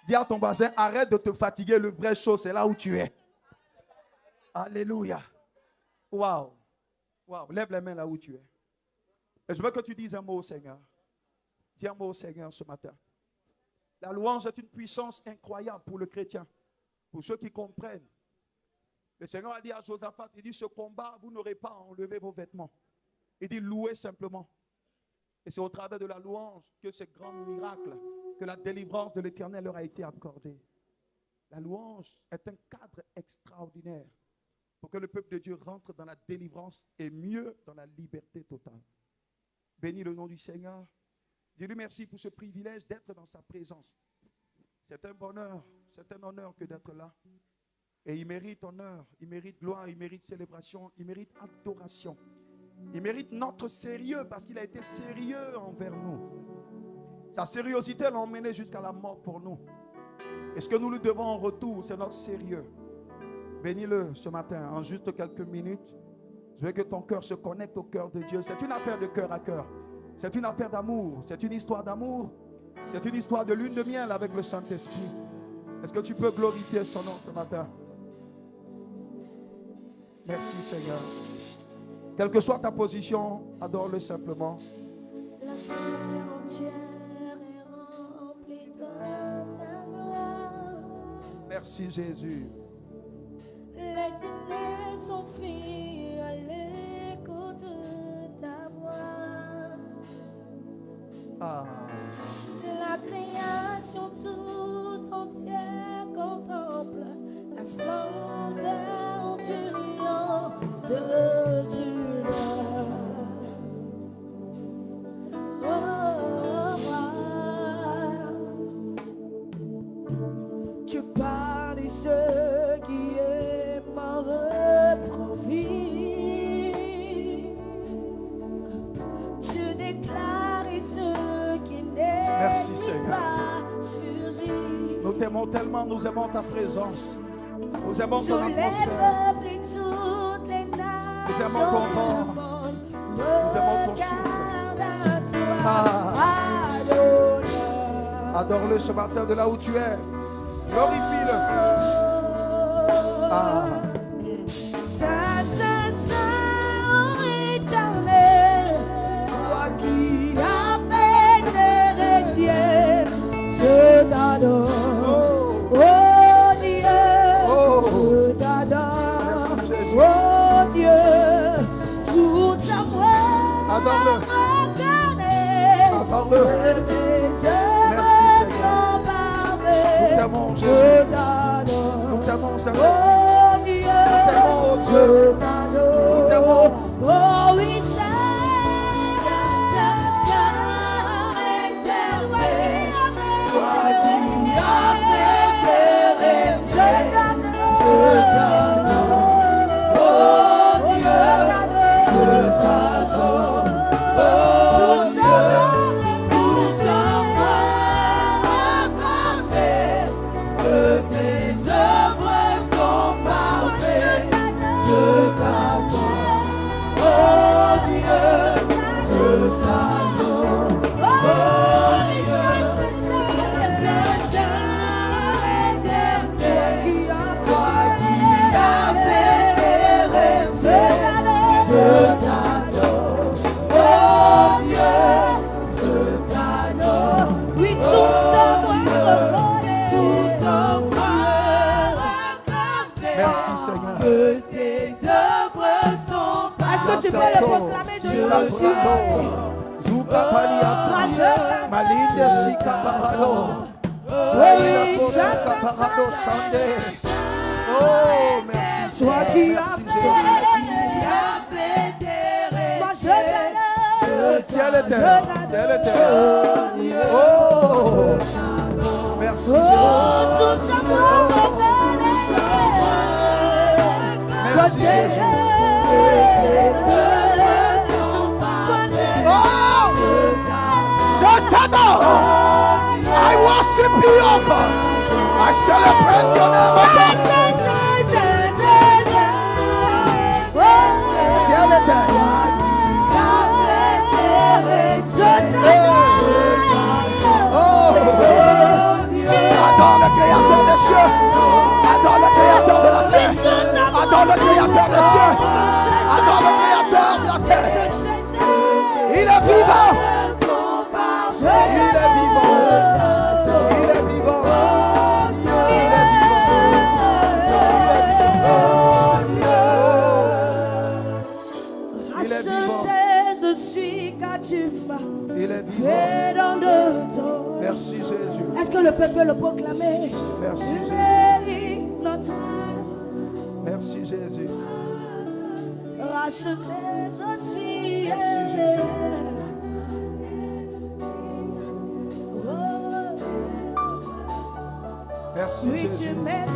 Dis à ton voisin, arrête de te fatiguer. Le vrai chose, c'est là où tu es. Alléluia. Waouh. Waouh. Lève les mains là où tu es. Et je veux que tu dises un mot au Seigneur. Dis un mot au Seigneur ce matin. La louange est une puissance incroyable pour le chrétien. Pour ceux qui comprennent. Le Seigneur a dit à Josaphat, il dit, ce combat, vous n'aurez pas à enlever vos vêtements. Il dit, louez simplement. Et c'est au travers de la louange que ces grands miracles, que la délivrance de l'Éternel leur a été accordée. La louange est un cadre extraordinaire pour que le peuple de Dieu rentre dans la délivrance et mieux dans la liberté totale. Bénis le nom du Seigneur. Dis-lui merci pour ce privilège d'être dans sa présence. C'est un bonheur, c'est un honneur que d'être là. Et il mérite honneur, il mérite gloire, il mérite célébration, il mérite adoration. Il mérite notre sérieux parce qu'il a été sérieux envers nous. Sa sérieuxité l'a emmené jusqu'à la mort pour nous. Et ce que nous lui devons en retour, c'est notre sérieux. Bénis-le ce matin, en juste quelques minutes. Je veux que ton cœur se connecte au cœur de Dieu. C'est une affaire de cœur à cœur. C'est une affaire d'amour. C'est une histoire d'amour. C'est une histoire de lune de miel avec le Saint-Esprit. Est-ce que tu peux glorifier son nom ce matin? Merci Seigneur. Quelle que soit ta position, adore-le simplement. La terre entière est remplie de ta gloire. Merci Jésus. Les ténèbres sont fuies à l'écho de ta voix. Ah. La création toute entière contemple la splendeur du lion de Judas. Oh, tu parles de ce qui est mort reprend vie. Tu déclares ce qui n'existe pas surgit. Nous t'aimons tellement, nous aimons ta présence. Nous aimons ton Tous les atmosphère. peuples et toutes les nations. Nous aimons ton vent. Nous aimons ton souffle. Adore-le ce matin de là où tu es. Glorifie-le. Ah. Saint, Saint, Saint, éternel, toi qui as fait des retiers, je t'adore. Oh Dieu, je t'adore. Oh Dieu, toute ta voix. Adore-le. Adore-le. Merci Seigneur. Nous t'aimons Jésus. Nous t'aimons Seigneur. Oh Dieu, nous t'aimons oh Dieu. Nous t'aimons. Oh oui, tu peux le proclamer de nous. Oh, merci. Toi qui as fait des rêves. Ciel et terre. Ciel et terre. Oh, merci Jésus. Merci Jésus. I worship you, O God. I celebrate your name, O God. Ciel et terre. Oh, Adore le Créateur des cieux. Adore le Créateur de la terre. Il est vivant. Il est vivant. Il est vivant. Il est vivant. Il est vivant. Merci Jésus. Est-ce que le peuple peut le proclamer? Merci Tu Jésus. mérites notre Merci Jésus. racheté, je suis. Merci Jésus. Oh, Merci oui, tu Jésus. mérites.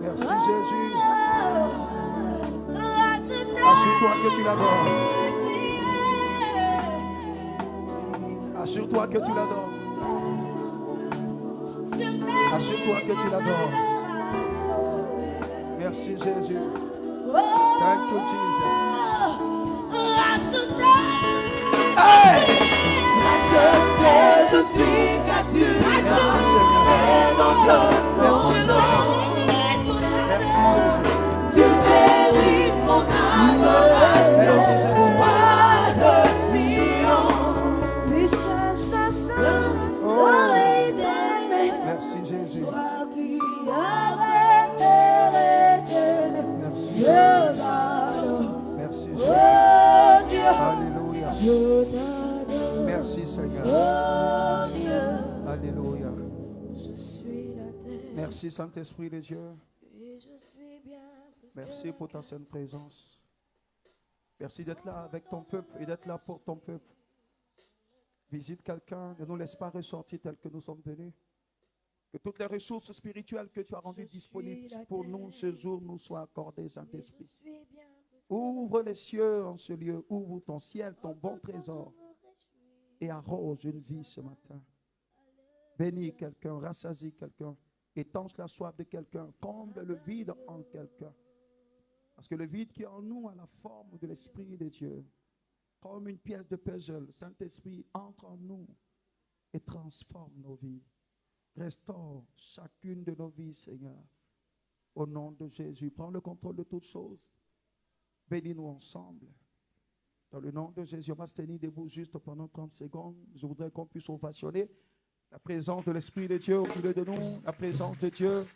Merci Jésus. Racheté, Assure-toi que tu l'adores. Assure-toi que tu l'adores. Assure-toi que tu l'adores. Merci Jésus. Thank you Jesus. Hey! je suis gratuit. Merci Seigneur. Merci Jésus. Merci Jésus. Tu mérites mon Merci Jésus. Merci Jésus. Merci. Merci Jésus. Alléluia. Merci Seigneur. Alléluia. Merci Saint-Esprit de Dieu. Merci pour ta sainte présence. Merci d'être là avec ton peuple et d'être là pour ton peuple. Visite quelqu'un, ne nous laisse pas ressortir tel que nous sommes venus. Que toutes les ressources spirituelles que tu as rendues disponibles pour nous ce jour nous soient accordées, Saint-Esprit. Ouvre les cieux en ce lieu, ouvre ton ciel, ton bon trésor et arrose une vie ce matin. Bénis quelqu'un, rassasie quelqu'un, étanche la soif de quelqu'un, comble le vide en quelqu'un. Parce que le vide qui est en nous a la forme de l'Esprit de Dieu. Comme une pièce de puzzle, Saint-Esprit entre en nous et transforme nos vies. Restaure chacune de nos vies, Seigneur. Au nom de Jésus, prends le contrôle de toutes choses. Bénis-nous ensemble. Dans le nom de Jésus, on va se tenir debout juste pendant 30 secondes. Je voudrais qu'on puisse ovationner la présence de l'Esprit de Dieu au milieu de nous, la présence de Dieu.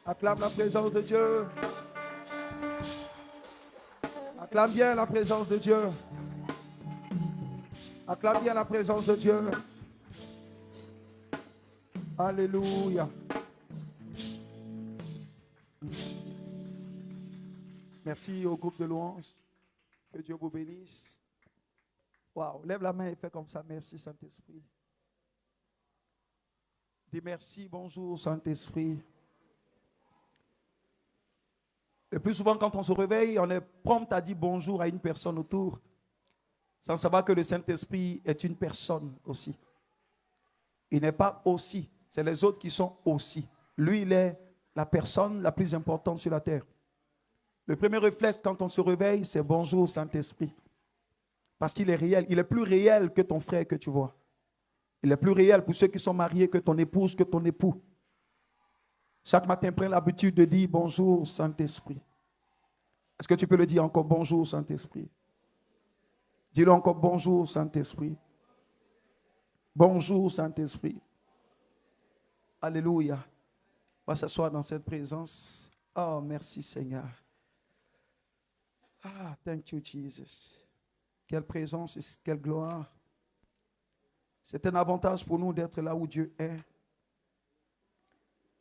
Acclame la présence de Dieu. Acclame bien la présence de Dieu. Acclame bien la présence de Dieu. Alléluia. Merci au groupe de louanges. Que Dieu vous bénisse. Waouh, lève la main et fais comme ça. Merci Saint-Esprit. Dis merci, bonjour Saint-Esprit. Le plus souvent, quand on se réveille, on est prompt à dire bonjour à une personne autour, sans savoir que le Saint-Esprit est une personne aussi. Il n'est pas aussi, c'est les autres qui sont aussi. Lui, il est la personne la plus importante sur la terre. Le premier réflexe quand on se réveille, c'est bonjour Saint-Esprit. Parce qu'il est réel. Il est plus réel que ton frère que tu vois. Il est plus réel pour ceux qui sont mariés que ton épouse, que ton époux. Chaque matin, prends l'habitude de dire bonjour Saint-Esprit. Est-ce que tu peux le dire encore bonjour Saint-Esprit? Dis-le encore bonjour Saint-Esprit. Bonjour Saint-Esprit. Alléluia. On va s'asseoir dans cette présence. Oh, merci Seigneur. Ah, thank you Jesus. Quelle présence et quelle gloire. C'est un avantage pour nous d'être là où Dieu est.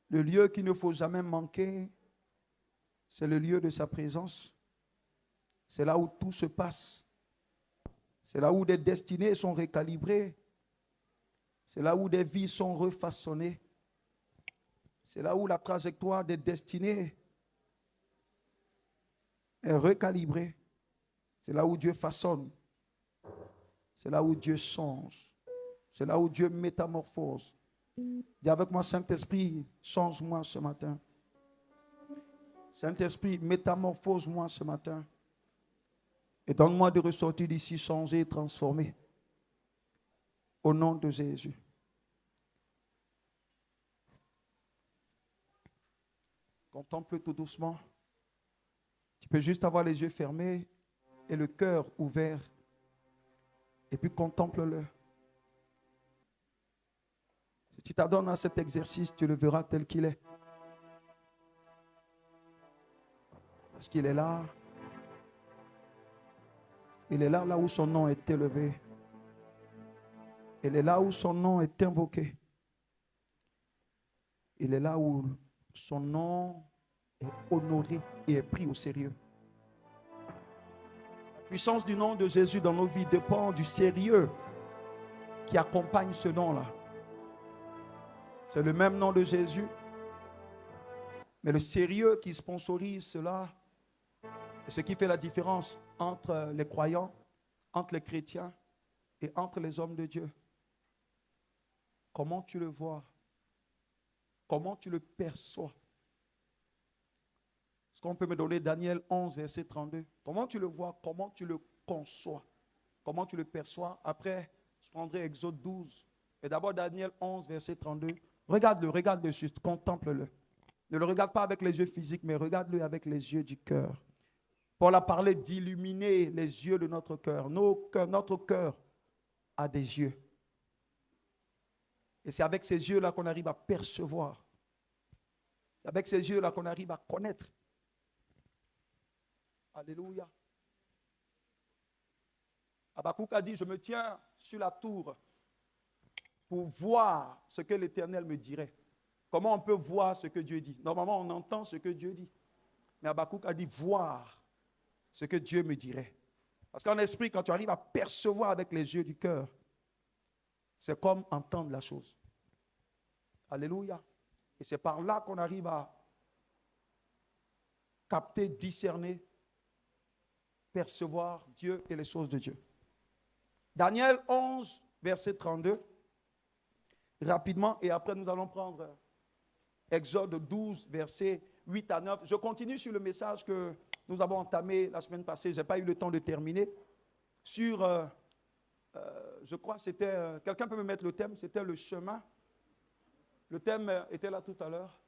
Le lieu qu'il ne faut jamais manquer, c'est le lieu de sa présence. C'est là où tout se passe. C'est là où des destinées sont recalibrées. C'est là où des vies sont refaçonnées. C'est là où la trajectoire des destinées est recalibrée. C'est là où Dieu façonne. C'est là où Dieu change. C'est là où Dieu métamorphose. Dis avec moi, Saint-Esprit, change-moi ce matin. Saint-Esprit, métamorphose-moi ce matin. Et donne-moi de ressortir d'ici changé et transformé. Au nom de Jésus. Contemple tout doucement. Tu peux juste avoir les yeux fermés et le cœur ouvert. Et puis contemple-le. Si tu t'adonnes à cet exercice, tu le verras tel qu'il est. Parce qu'il est là. Il est là, là où son nom est élevé. Il est là où son nom est invoqué. Il est là où son nom est honoré et est pris au sérieux. La puissance du nom de Jésus dans nos vies dépend du sérieux qui accompagne ce nom-là. C'est le même nom de Jésus, mais le sérieux qui sponsorise cela, c'est ce qui fait la différence entre les croyants, entre les chrétiens et entre les hommes de Dieu. Comment tu le vois? Comment tu le perçois? Est-ce qu'on peut me donner Daniel 11, verset 32? Comment tu le vois? Comment tu le conçois? Comment tu le perçois? Après, je prendrai Exode 12. Et d'abord Daniel 11, verset 32. Regarde-le juste, contemple-le. Ne le regarde pas avec les yeux physiques, mais regarde-le avec les yeux du cœur. Paul a parlé d'illuminer les yeux de notre cœur. Notre cœur a des yeux. Et c'est avec ces yeux-là qu'on arrive à percevoir. C'est avec ces yeux-là qu'on arrive à connaître. Alléluia. Habakkuk a dit, je me tiens sur la tour pour voir ce que l'Éternel me dirait. Comment on peut voir ce que Dieu dit? Normalement, on entend ce que Dieu dit. Mais Habakkuk a dit voir ce que Dieu me dirait. Parce qu'en esprit, quand tu arrives à percevoir avec les yeux du cœur, c'est comme entendre la chose. Alléluia. Et c'est par là qu'on arrive à capter, discerner, percevoir Dieu et les choses de Dieu. Daniel 11, verset 32. Rapidement, et après nous allons prendre Exode 12, verset 8 à 9. Je continue sur le message que nous avons entamé la semaine passée. Je n'ai pas eu le temps de terminer. Sur, je crois c'était, quelqu'un peut me mettre le thème, c'était le chemin. Le thème était là tout à l'heure.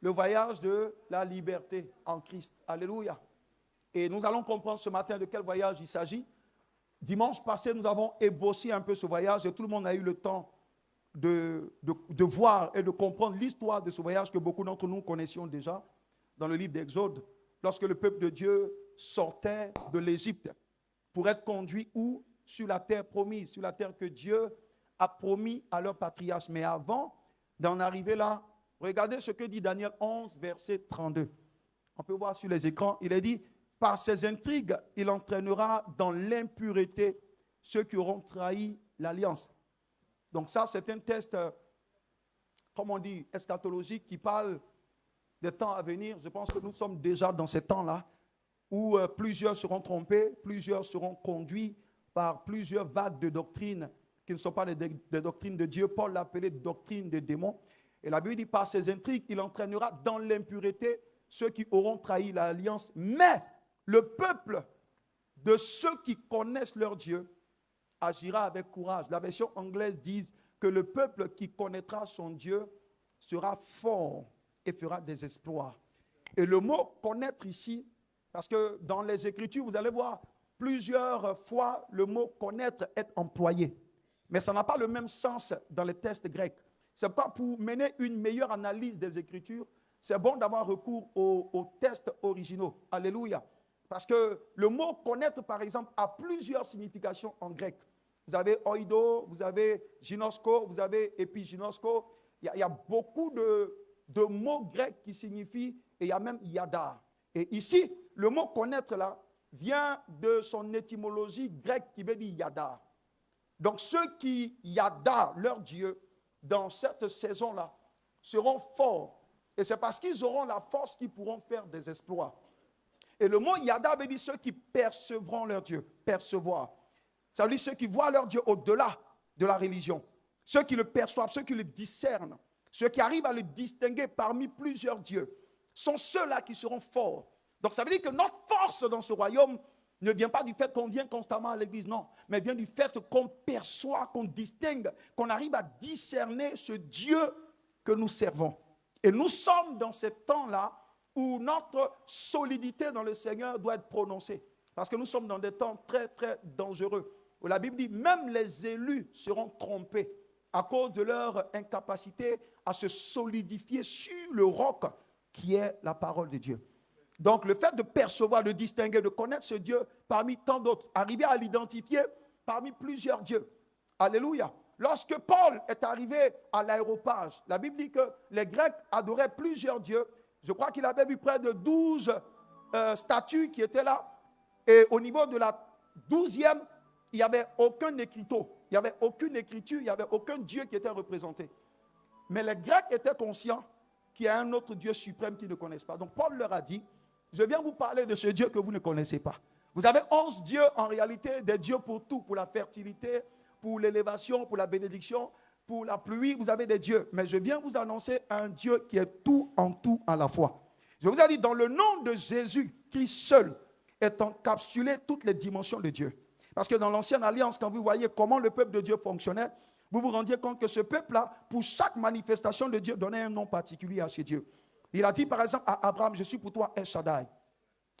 Le voyage de la liberté en Christ. Alléluia. Et nous allons comprendre ce matin de quel voyage il s'agit. Dimanche passé, nous avons ébossé un peu ce voyage et tout le monde a eu le temps de voir et de comprendre l'histoire de ce voyage que beaucoup d'entre nous connaissions déjà dans le livre d'Exode, lorsque le peuple de Dieu sortait de l'Égypte pour être conduit où? Sur la terre promise, sur la terre que Dieu a promis à leurs patriarches. Mais avant d'en arriver là, regardez ce que dit Daniel 11, verset 32. On peut voir sur les écrans, il est dit, par ses intrigues, il entraînera dans l'impureté ceux qui auront trahi l'alliance. Donc ça, c'est un test, comme on dit, eschatologique qui parle des temps à venir. Je pense que nous sommes déjà dans ces temps-là où plusieurs seront trompés, plusieurs seront conduits par plusieurs vagues de doctrines qui ne sont pas des doctrines de Dieu. Paul l'a appelé doctrine des démons. Et la Bible dit, par ses intrigues, il entraînera dans l'impureté ceux qui auront trahi l'alliance. Mais le peuple de ceux qui connaissent leur Dieu agira avec courage. La version anglaise dit que le peuple qui connaîtra son Dieu sera fort et fera des exploits. Et le mot connaître ici, parce que dans les Écritures, vous allez voir, plusieurs fois le mot connaître est employé. Mais ça n'a pas le même sens dans les textes grecs. C'est pas pour mener une meilleure analyse des Écritures, c'est bon d'avoir recours aux textes originaux. Alléluia. Parce que le mot connaître, par exemple, a plusieurs significations en grec. Vous avez oido, vous avez ginosko, vous avez epiginosko. Il y a beaucoup de mots grecs qui signifient, et il y a même yada. Et ici, le mot connaître là vient de son étymologie grecque qui veut dire yada. Donc ceux qui yada leur Dieu dans cette saison-là seront forts. Et c'est parce qu'ils auront la force qu'ils pourront faire des exploits. Et le mot yada veut dire ceux qui percevront leur Dieu, percevoir. Ça veut dire ceux qui voient leur Dieu au-delà de la religion. Ceux qui le perçoivent, ceux qui le discernent, ceux qui arrivent à le distinguer parmi plusieurs dieux, sont ceux-là qui seront forts. Donc ça veut dire que notre force dans ce royaume ne vient pas du fait qu'on vient constamment à l'église, non, mais vient du fait qu'on perçoit, qu'on distingue, qu'on arrive à discerner ce Dieu que nous servons. Et nous sommes dans ce temps-là où notre solidité dans le Seigneur doit être prononcée. Parce que nous sommes dans des temps très, très dangereux. Où la Bible dit, même les élus seront trompés à cause de leur incapacité à se solidifier sur le roc qui est la parole de Dieu. Donc le fait de percevoir, de distinguer, de connaître ce Dieu parmi tant d'autres, arriver à l'identifier parmi plusieurs dieux. Alléluia. Lorsque Paul est arrivé à l'aéropage, la Bible dit que les Grecs adoraient plusieurs dieux. Je crois qu'il avait vu près de 12 statues qui étaient là. Et au niveau de la 12e, il n'y avait aucun écriteau. Il n'y avait aucune écriture, il n'y avait aucun Dieu qui était représenté. Mais les Grecs étaient conscients qu'il y a un autre Dieu suprême qu'ils ne connaissent pas. Donc Paul leur a dit, je viens vous parler de ce Dieu que vous ne connaissez pas. Vous avez 11 dieux en réalité, des dieux pour tout, pour la fertilité, pour l'élévation, pour la bénédiction, pour la pluie, vous avez des dieux. Mais je viens vous annoncer un Dieu qui est tout à la fois. Je vous ai dit, dans le nom de Jésus, qui seul est encapsulé toutes les dimensions de Dieu. Parce que dans l'ancienne alliance, quand vous voyez comment le peuple de Dieu fonctionnait, vous vous rendiez compte que ce peuple-là, pour chaque manifestation de Dieu, donnait un nom particulier à ce Dieu. Il a dit par exemple à Abraham, je suis pour toi El Shaddai.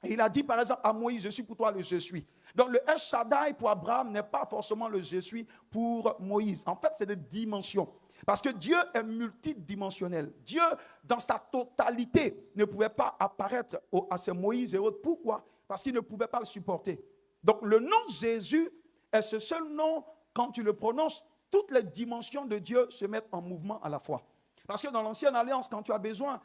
Et il a dit par exemple à Moïse, je suis pour toi le je suis. Donc le El Shaddai pour Abraham n'est pas forcément le je suis pour Moïse. En fait, c'est des dimensions. Parce que Dieu est multidimensionnel. Dieu, dans sa totalité, ne pouvait pas apparaître à ces Moïse et autres. Pourquoi? Parce qu'il ne pouvait pas le supporter. Donc le nom de Jésus est ce seul nom, quand tu le prononces, toutes les dimensions de Dieu se mettent en mouvement à la fois. Parce que dans l'ancienne alliance, quand tu as besoin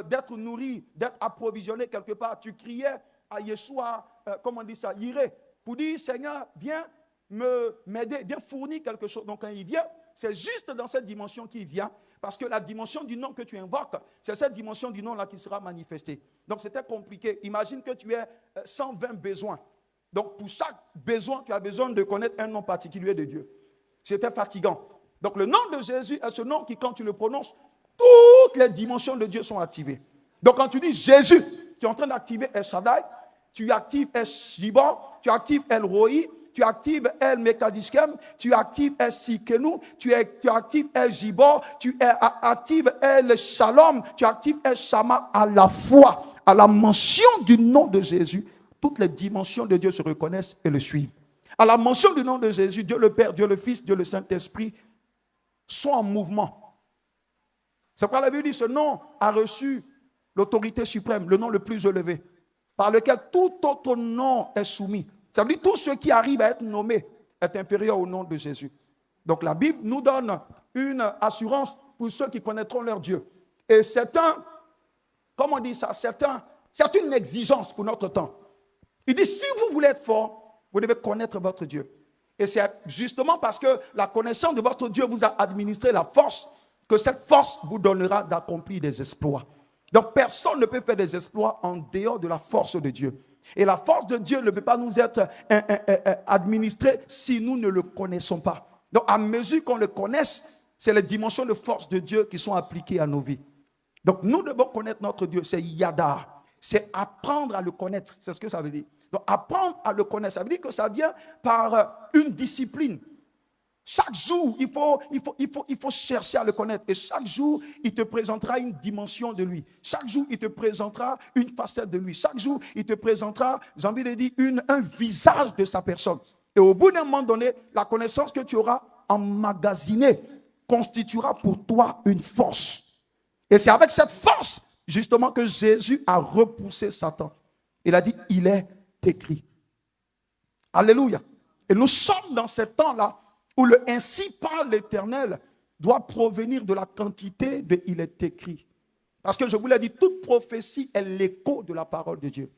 d'être nourri, d'être approvisionné quelque part, tu criais à Yeshua, comment on dit ça, Yireh, pour dire, Seigneur, viens m'aider, viens fournir quelque chose. Donc quand il vient, c'est juste dans cette dimension qu'il vient, parce que la dimension du nom que tu invoques, c'est cette dimension du nom-là qui sera manifestée. Donc c'était compliqué. Imagine que tu aies 120 besoins. Donc pour chaque besoin, tu as besoin de connaître un nom particulier de Dieu. C'était fatigant. Donc le nom de Jésus est ce nom qui, quand tu le prononces, toutes les dimensions de Dieu sont activées. Donc quand tu dis Jésus, tu es en train d'activer El Shaddai, tu actives El Shibor, tu actives El Roi, tu actives El Mekadishkem, tu actives El Sikenu, tu actives El Jibor, tu actives El Shalom, tu actives El Shama à la fois. À la mention du nom de Jésus, toutes les dimensions de Dieu se reconnaissent et le suivent. À la mention du nom de Jésus, Dieu le Père, Dieu le Fils, Dieu le Saint-Esprit sont en mouvement. C'est pourquoi la Bible dit, ce nom a reçu l'autorité suprême, le nom le plus élevé, par lequel tout autre nom est soumis. Ça veut dire tout ce qui arrive à être nommé est inférieur au nom de Jésus. Donc la Bible nous donne une assurance pour ceux qui connaîtront leur Dieu. Et c'est comment on dit ça, c'est une exigence pour notre temps. Il dit, si vous voulez être fort, vous devez connaître votre Dieu. Et c'est justement parce que la connaissance de votre Dieu vous a administré la force, que cette force vous donnera d'accomplir des exploits. Donc personne ne peut faire des exploits en dehors de la force de Dieu. Et la force de Dieu ne peut pas nous être administrée si nous ne le connaissons pas. Donc à mesure qu'on le connaisse, c'est les dimensions de force de Dieu qui sont appliquées à nos vies. Donc nous devons connaître notre Dieu, c'est Yada. C'est apprendre à le connaître, c'est ce que ça veut dire. Donc apprendre à le connaître, ça veut dire que ça vient par une discipline. Chaque jour, il faut chercher à le connaître. Et chaque jour, il te présentera une dimension de lui. Chaque jour, il te présentera une facette de lui. Chaque jour, il te présentera, j'ai envie de dire, un visage de sa personne. Et au bout d'un moment donné, la connaissance que tu auras emmagasinée constituera pour toi une force. Et c'est avec cette force, justement, que Jésus a repoussé Satan. Il a dit, il est écrit. Alléluia. Et nous sommes dans ce temps-là où le ainsi parle l'Éternel doit provenir de la quantité de il est écrit. Parce que je vous l'ai dit, toute prophétie est l'écho de la parole de Dieu.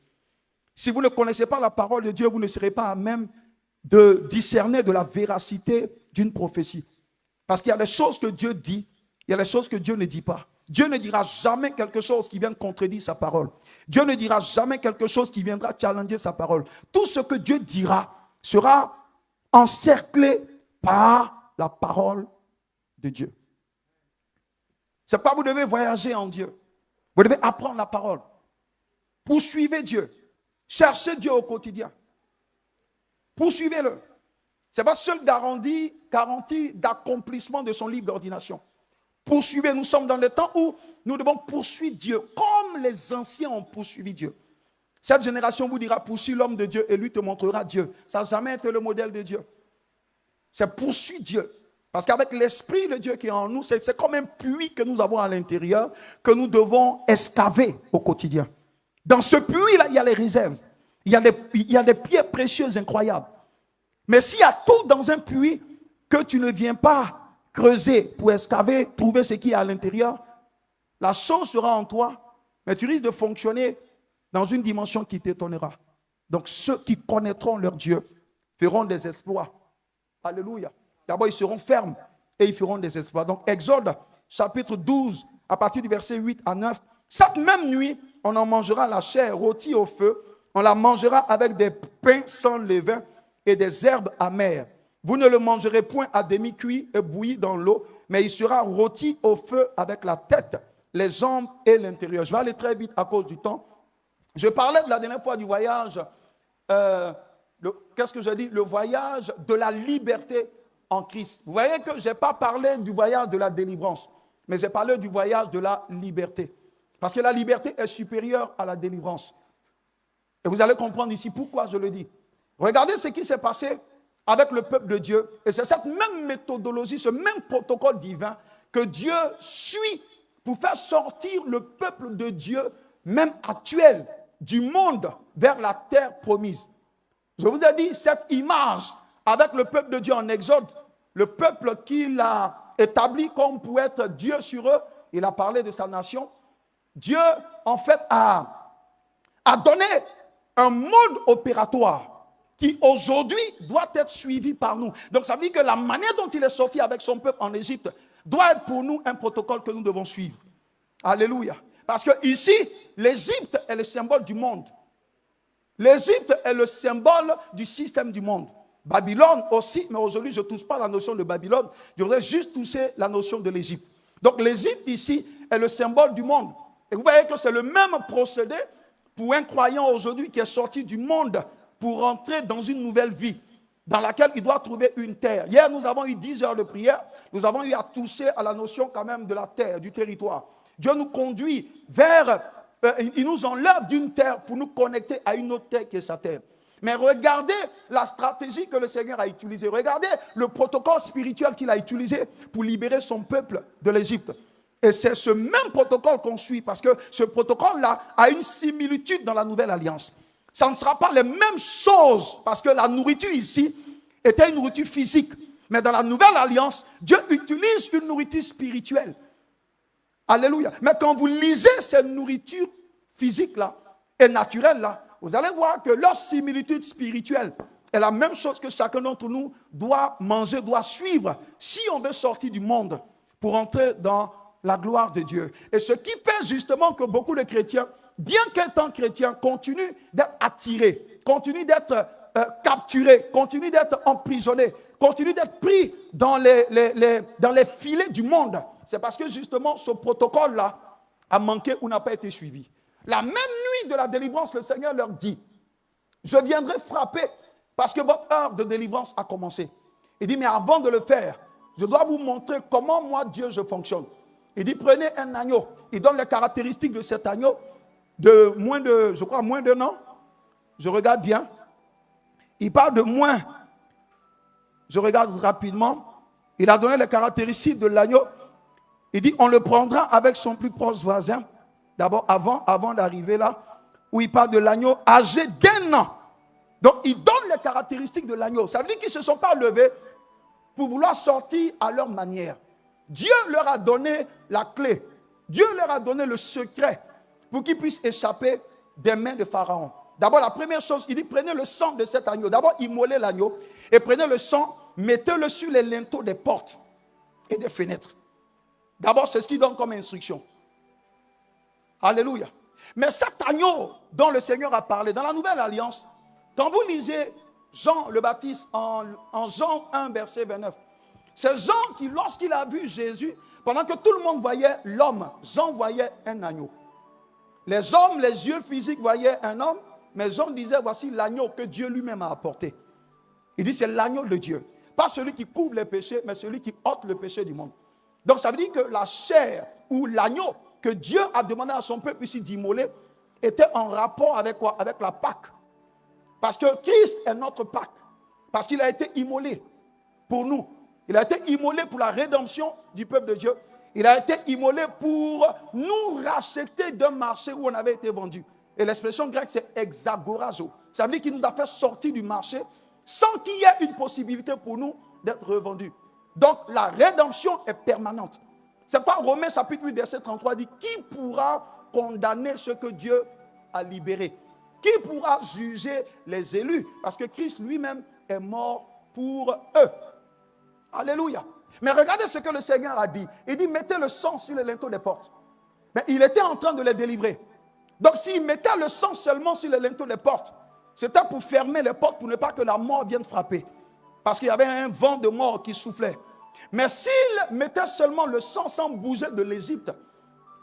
Si vous ne connaissez pas la parole de Dieu, vous ne serez pas à même de discerner de la véracité d'une prophétie. Parce qu'il y a des choses que Dieu dit, il y a des choses que Dieu ne dit pas. Dieu ne dira jamais quelque chose qui vienne contredire sa parole. Dieu ne dira jamais quelque chose qui viendra challenger sa parole. Tout ce que Dieu dira sera encerclé par la parole de Dieu. C'est pas vous devez voyager en Dieu. Vous devez apprendre la parole. Poursuivez Dieu. Cherchez Dieu au quotidien. Poursuivez-le. C'est votre seule garantie d'accomplissement de son livre d'ordination. Poursuivez, nous sommes dans le temps où nous devons poursuivre Dieu, comme les anciens ont poursuivi Dieu. Cette génération vous dira, poursuis l'homme de Dieu et lui te montrera Dieu. Ça n'a jamais été le modèle de Dieu. C'est poursuivre Dieu. Parce qu'avec l'esprit de Dieu qui est en nous, c'est comme un puits que nous avons à l'intérieur, que nous devons excaver au quotidien. Dans ce puits-là, il y a les réserves. Il y a des pierres précieuses incroyables. Mais s'il y a tout dans un puits que tu ne viens pas creuser pour excaver, trouver ce qui est à l'intérieur, la chose sera en toi, mais tu risques de fonctionner dans une dimension qui t'étonnera. Donc ceux qui connaîtront leur Dieu feront des exploits. Alléluia. D'abord, ils seront fermes et ils feront des exploits. Donc Exode, chapitre 12, à partir du verset 8 à 9. Cette même nuit, on en mangera la chair rôtie au feu. On la mangera avec des pains sans levain et des herbes amères. Vous ne le mangerez point à demi-cuit et bouilli dans l'eau, mais il sera rôti au feu avec la tête, les jambes et l'intérieur. Je vais aller très vite à cause du temps. Je parlais de la dernière fois du voyage, qu'est-ce que je dis? Le voyage de la liberté en Christ. Vous voyez que je n'ai pas parlé du voyage de la délivrance, mais j'ai parlé du voyage de la liberté. Parce que la liberté est supérieure à la délivrance. Et vous allez comprendre ici pourquoi je le dis. Regardez ce qui s'est passé avec le peuple de Dieu. Et c'est cette même méthodologie, ce même protocole divin que Dieu suit pour faire sortir le peuple de Dieu, même actuel, du monde vers la terre promise. Je vous ai dit cette image avec le peuple de Dieu en Exode, le peuple qu'il a établi comme pour être Dieu sur eux. Il a parlé de sa nation. Dieu, en fait, a donné un mode opératoire qui aujourd'hui doit être suivi par nous. Donc ça veut dire que la manière dont il est sorti avec son peuple en Égypte doit être pour nous un protocole que nous devons suivre. Alléluia. Parce que ici, l'Égypte est le symbole du monde. L'Égypte est le symbole du système du monde. Babylone aussi, mais aujourd'hui je ne touche pas la notion de Babylone, je voudrais juste toucher la notion de l'Égypte. Donc l'Égypte ici est le symbole du monde. Et vous voyez que c'est le même procédé pour un croyant aujourd'hui qui est sorti du monde pour entrer dans une nouvelle vie dans laquelle il doit trouver une terre. Hier, nous avons eu 10 heures de prière. Nous avons eu à toucher à la notion quand même de la terre, du territoire. Dieu nous conduit vers, il nous enlève d'une terre pour nous connecter à une autre terre qui est sa terre. Mais regardez la stratégie que le Seigneur a utilisée. Regardez le protocole spirituel qu'il a utilisé pour libérer son peuple de l'Égypte. Et c'est ce même protocole qu'on suit parce que ce protocole-là a une similitude dans la nouvelle alliance. Ça ne sera pas les mêmes choses parce que la nourriture ici était une nourriture physique. Mais dans la nouvelle alliance, Dieu utilise une nourriture spirituelle. Alléluia. Mais quand vous lisez cette nourriture physique-là et naturelle-là, vous allez voir que leur similitude spirituelle est la même chose que chacun d'entre nous doit manger, doit suivre si on veut sortir du monde pour entrer dans la gloire de Dieu. Et ce qui fait justement que beaucoup de chrétiens, bien qu'étant chrétiens, continuent d'être attirés, continuent d'être capturés, continuent d'être emprisonnés, continuent d'être pris dans les filets du monde. C'est parce que justement ce protocole-là a manqué ou n'a pas été suivi. La même nuit de la délivrance, le Seigneur leur dit, je viendrai frapper parce que votre heure de délivrance a commencé. Il dit, mais avant de le faire, je dois vous montrer comment moi, Dieu, je fonctionne. Il dit, prenez un agneau. Il donne les caractéristiques de cet agneau de moins d'un an. Je regarde bien. Il parle de moins. Je regarde rapidement. Il a donné les caractéristiques de l'agneau. Il dit, on le prendra avec son plus proche voisin. D'abord, avant d'arriver là, où il parle de l'agneau âgé d'1 an. Donc, il donne les caractéristiques de l'agneau. Ça veut dire qu'ils ne se sont pas levés pour vouloir sortir à leur manière. Dieu leur a donné la clé. Dieu leur a donné le secret pour qu'ils puissent échapper des mains de Pharaon. D'abord, la première chose, il dit, prenez le sang de cet agneau. D'abord, immolez l'agneau et prenez le sang, mettez-le sur les linteaux des portes et des fenêtres. D'abord, c'est ce qu'il donne comme instruction. Alléluia. Mais cet agneau dont le Seigneur a parlé dans la Nouvelle Alliance, quand vous lisez Jean le Baptiste en Jean 1, verset 29, c'est Jean qui, lorsqu'il a vu Jésus, pendant que tout le monde voyait l'homme, Jean voyait un agneau. Les hommes, les yeux physiques voyaient un homme, mais Jean disait, voici l'agneau que Dieu lui-même a apporté. Il dit c'est l'agneau de Dieu. Pas celui qui couvre les péchés, mais celui qui ôte le péché du monde. Donc ça veut dire que la chair ou l'agneau que Dieu a demandé à son peuple ici d'immoler était en rapport avec quoi? Avec la Pâque. Parce que Christ est notre Pâque. Parce qu'il a été immolé pour nous. Il a été immolé pour la rédemption du peuple de Dieu. Il a été immolé pour nous racheter d'un marché où on avait été vendu. Et l'expression grecque, c'est exagorazo. Ça veut dire qu'il nous a fait sortir du marché sans qu'il y ait une possibilité pour nous d'être revendus. Donc, la rédemption est permanente. C'est pas Romains chapitre 8, verset 33 dit « Qui pourra condamner ce que Dieu a libéré? Qui pourra juger les élus? » Parce que Christ lui-même est mort pour eux. Alléluia. Mais regardez ce que le Seigneur a dit. Il dit « Mettez le sang sur les linteaux des portes. » Mais il était en train de les délivrer. Donc, s'il mettait le sang seulement sur les linteaux des portes, c'était pour fermer les portes, pour ne pas que la mort vienne frapper. Parce qu'il y avait un vent de mort qui soufflait. Mais s'il mettait seulement le sang sans bouger de l'Égypte,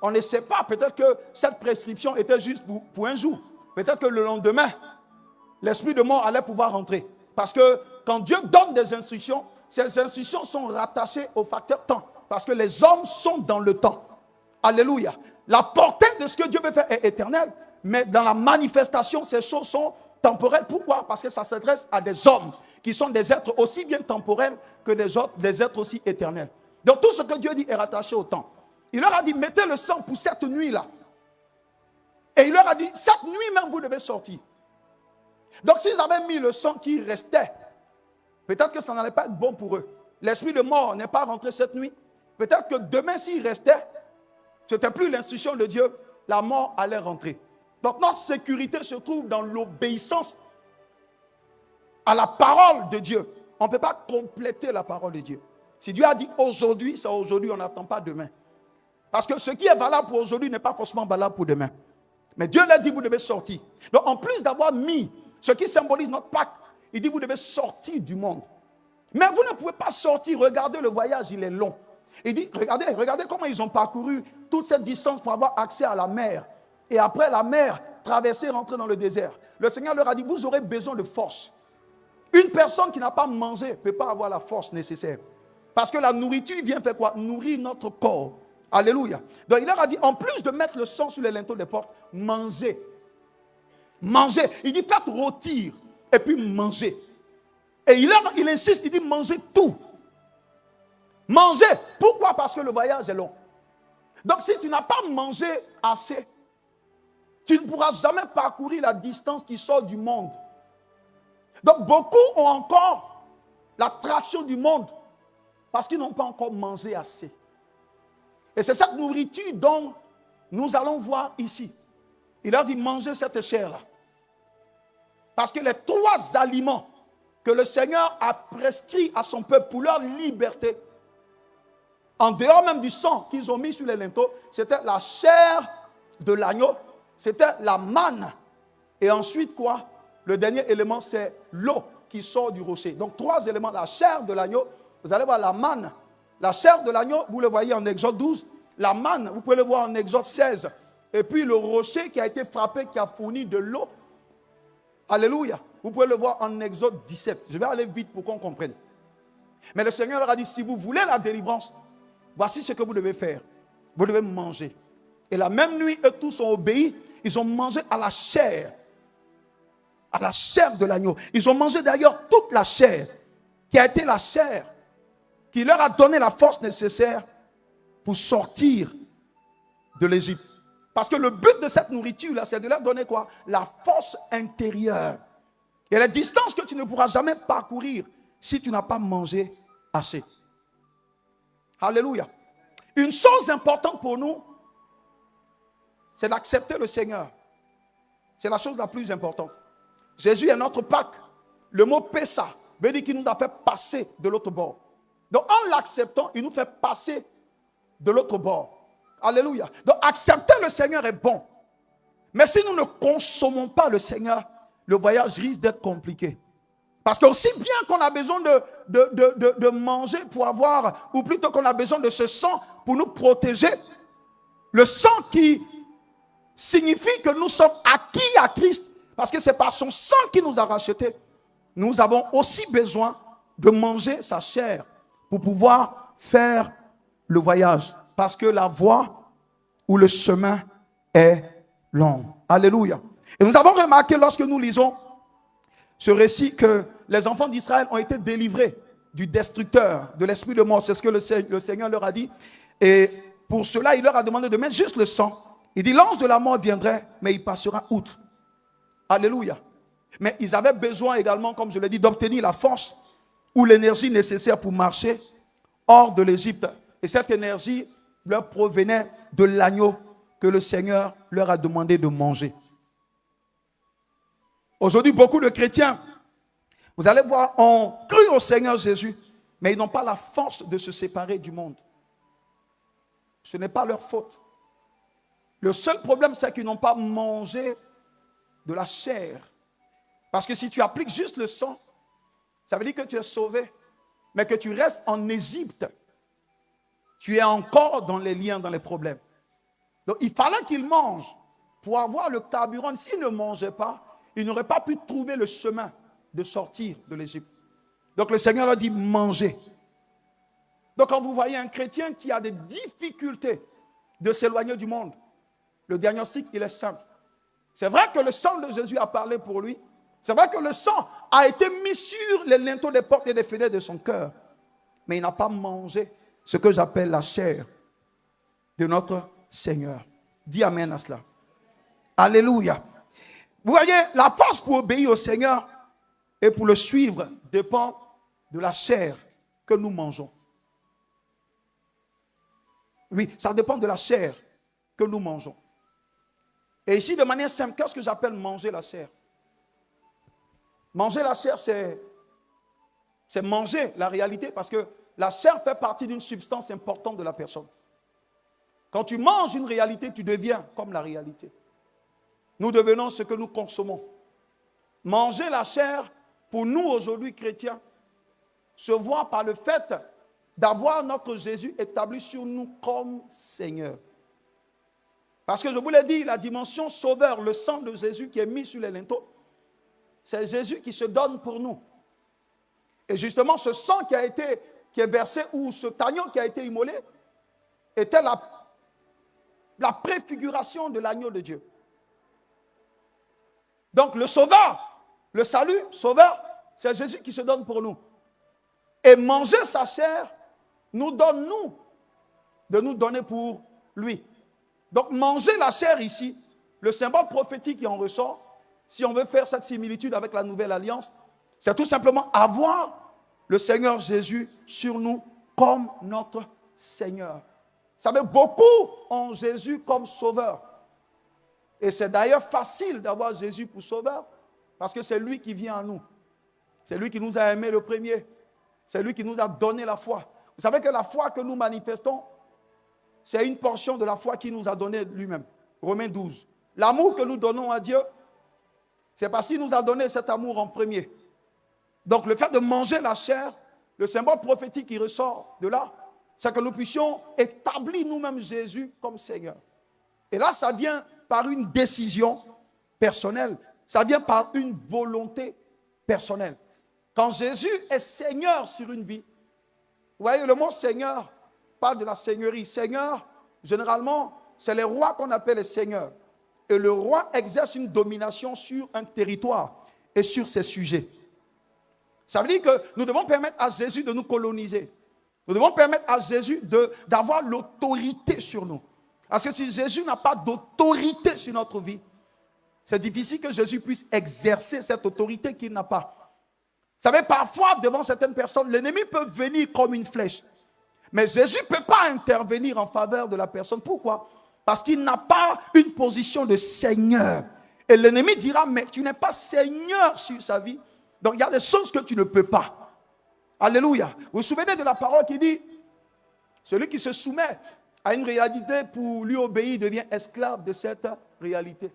on ne sait pas, peut-être que cette prescription était juste pour un jour. Peut-être que le lendemain, l'esprit de mort allait pouvoir rentrer. Parce que quand Dieu donne des instructions, ces instructions sont rattachées au facteur temps. Parce que les hommes sont dans le temps. Alléluia. La portée de ce que Dieu veut faire est éternelle, mais dans la manifestation, ces choses sont temporelles. Pourquoi? Parce que ça s'adresse à des hommes qui sont des êtres aussi bien temporels que des êtres aussi éternels. Donc tout ce que Dieu dit est rattaché au temps. Il leur a dit, mettez le sang pour cette nuit-là. Et il leur a dit, cette nuit même, vous devez sortir. Donc s'ils avaient mis le sang qui restait, peut-être que ça n'allait pas être bon pour eux. L'esprit de mort n'est pas rentré cette nuit. Peut-être que demain, s'il restait, ce n'était plus l'instruction de Dieu, la mort allait rentrer. Donc notre sécurité se trouve dans l'obéissance à la parole de Dieu. On ne peut pas compléter la parole de Dieu. Si Dieu a dit aujourd'hui, c'est aujourd'hui, on n'attend pas demain. Parce que ce qui est valable pour aujourd'hui n'est pas forcément valable pour demain. Mais Dieu l'a dit, vous devez sortir. Donc en plus d'avoir mis ce qui symbolise notre Pâque, il dit, vous devez sortir du monde. Mais vous ne pouvez pas sortir. Regardez, le voyage, il est long. Il dit, regardez comment ils ont parcouru toute cette distance pour avoir accès à la mer. Et après la mer, traverser, rentrer dans le désert. Le Seigneur leur a dit, vous aurez besoin de force. Une personne qui n'a pas mangé ne peut pas avoir la force nécessaire. Parce que la nourriture vient faire quoi? Nourrir notre corps. Alléluia. Donc il leur a dit, en plus de mettre le sang sur les linteaux des portes, mangez. Mangez. Il dit, faites rôtir et puis mangez. Et il insiste, il dit, mangez tout. Mangez. Pourquoi? Parce que le voyage est long. Donc si tu n'as pas mangé assez, tu ne pourras jamais parcourir la distance qui sort du monde. Donc beaucoup ont encore l'attraction du monde parce qu'ils n'ont pas encore mangé assez. Et c'est cette nourriture dont nous allons voir ici. Il a dit mangez cette chair-là. Parce que les trois aliments que le Seigneur a prescrits à son peuple pour leur liberté, en dehors même du sang qu'ils ont mis sur les linteaux, c'était la chair de l'agneau, c'était la manne. Et ensuite quoi? Le dernier élément, c'est l'eau qui sort du rocher. Donc, trois éléments. La chair de l'agneau, vous allez voir la manne. La chair de l'agneau, vous le voyez en Exode 12. La manne, vous pouvez le voir en Exode 16. Et puis, le rocher qui a été frappé, qui a fourni de l'eau. Alléluia. Vous pouvez le voir en Exode 17. Je vais aller vite pour qu'on comprenne. Mais le Seigneur leur a dit, si vous voulez la délivrance, voici ce que vous devez faire. Vous devez manger. Et la même nuit, eux tous ont obéi. Ils ont mangé à la chair. À la chair de l'agneau. Ils ont mangé d'ailleurs toute la chair, qui a été la chair, qui leur a donné la force nécessaire pour sortir de l'Égypte. Parce que le but de cette nourriture-là, c'est de leur donner quoi? La force intérieure. Et les distances que tu ne pourras jamais parcourir si tu n'as pas mangé assez. Alléluia. Une chose importante pour nous, c'est d'accepter le Seigneur. C'est la chose la plus importante. Jésus est notre Pâque. Le mot Pessa veut dire qu'il nous a fait passer de l'autre bord. Donc en l'acceptant, il nous fait passer de l'autre bord. Alléluia. Donc accepter le Seigneur est bon. Mais si nous ne consommons pas le Seigneur, le voyage risque d'être compliqué. Parce que aussi bien qu'on a besoin de manger pour avoir, ou plutôt qu'on a besoin de ce sang pour nous protéger, le sang qui signifie que nous sommes acquis à Christ, parce que c'est par son sang qui nous a rachetés. nous avons aussi besoin de manger sa chair pour pouvoir faire le voyage. Parce que la voie ou le chemin est long. Alléluia. Et nous avons remarqué lorsque nous lisons ce récit que les enfants d'Israël ont été délivrés du destructeur, de l'esprit de mort. C'est ce que le Seigneur leur a dit. Et pour cela, il leur a demandé de mettre juste le sang. Il dit, l'ange de la mort viendrait, mais il passera outre. Alléluia. Mais ils avaient besoin également, comme je l'ai dit, d'obtenir la force ou l'énergie nécessaire pour marcher hors de l'Égypte. Et cette énergie leur provenait de l'agneau que le Seigneur leur a demandé de manger. Aujourd'hui, beaucoup de chrétiens, vous allez voir, ont cru au Seigneur Jésus, mais ils n'ont pas la force de se séparer du monde. Ce n'est pas leur faute. Le seul problème, c'est qu'ils n'ont pas mangé de la chair. Parce que si tu appliques juste le sang, ça veut dire que tu es sauvé, mais que tu restes en Égypte. Tu es encore dans les liens, dans les problèmes. Donc il fallait qu'ils mangent pour avoir le carburant. S'ils ne mangeaient pas, ils n'auraient pas pu trouver le chemin de sortir de l'Égypte. Donc le Seigneur leur dit, mangez. Donc quand vous voyez un chrétien qui a des difficultés de s'éloigner du monde, le diagnostic, il est simple. C'est vrai que le sang de Jésus a parlé pour lui. C'est vrai que le sang a été mis sur les linteaux des portes et des fenêtres de son cœur. Mais il n'a pas mangé ce que j'appelle la chair de notre Seigneur. Dis amen à cela. Alléluia. Vous voyez, la force pour obéir au Seigneur et pour le suivre dépend de la chair que nous mangeons. Oui, ça dépend de la chair que nous mangeons. Et ici, de manière simple, qu'est-ce que j'appelle manger la chair? Manger la chair, c'est manger la réalité, parce que la chair fait partie d'une substance importante de la personne. Quand tu manges une réalité, tu deviens comme la réalité. Nous devenons ce que nous consommons. Manger la chair, pour nous aujourd'hui chrétiens, se voit par le fait d'avoir notre Jésus établi sur nous comme Seigneur. Parce que je vous l'ai dit, la dimension sauveur, le sang de Jésus qui est mis sur les linteaux, c'est Jésus qui se donne pour nous. Et justement, ce sang qui est versé, ou ce agneau qui a été immolé, était la préfiguration de l'agneau de Dieu. Donc le sauveur, le salut, sauveur, c'est Jésus qui se donne pour nous. Et manger sa chair nous donne, de nous donner pour lui. Donc manger la chair ici, le symbole prophétique qui en ressort, si on veut faire cette similitude avec la nouvelle alliance, c'est tout simplement avoir le Seigneur Jésus sur nous comme notre Seigneur. Vous savez, beaucoup ont Jésus comme sauveur. Et c'est d'ailleurs facile d'avoir Jésus pour sauveur, parce que c'est lui qui vient à nous. C'est lui qui nous a aimés le premier. C'est lui qui nous a donné la foi. Vous savez que la foi que nous manifestons, c'est une portion de la foi qu'il nous a donnée lui-même. Romains 12. L'amour que nous donnons à Dieu, c'est parce qu'il nous a donné cet amour en premier. Donc le fait de manger la chair, le symbole prophétique qui ressort de là, c'est que nous puissions établir nous-mêmes Jésus comme Seigneur. Et là, ça vient par une décision personnelle. Ça vient par une volonté personnelle. Quand Jésus est Seigneur sur une vie, vous voyez, le mot Seigneur parle de la seigneurie. Seigneur, généralement, c'est les rois qu'on appelle les seigneurs. Et le roi exerce une domination sur un territoire et sur ses sujets. Ça veut dire que nous devons permettre à Jésus de nous coloniser. Nous devons permettre à Jésus d'avoir l'autorité sur nous. Parce que si Jésus n'a pas d'autorité sur notre vie, c'est difficile que Jésus puisse exercer cette autorité qu'il n'a pas. Vous savez, parfois, devant certaines personnes, l'ennemi peut venir comme une flèche. Mais Jésus ne peut pas intervenir en faveur de la personne. Pourquoi? Parce qu'il n'a pas une position de Seigneur. Et l'ennemi dira, mais tu n'es pas Seigneur sur sa vie. Donc il y a des choses que tu ne peux pas. Alléluia. Vous vous souvenez de la parole qui dit, celui qui se soumet à une réalité pour lui obéir devient esclave de cette réalité.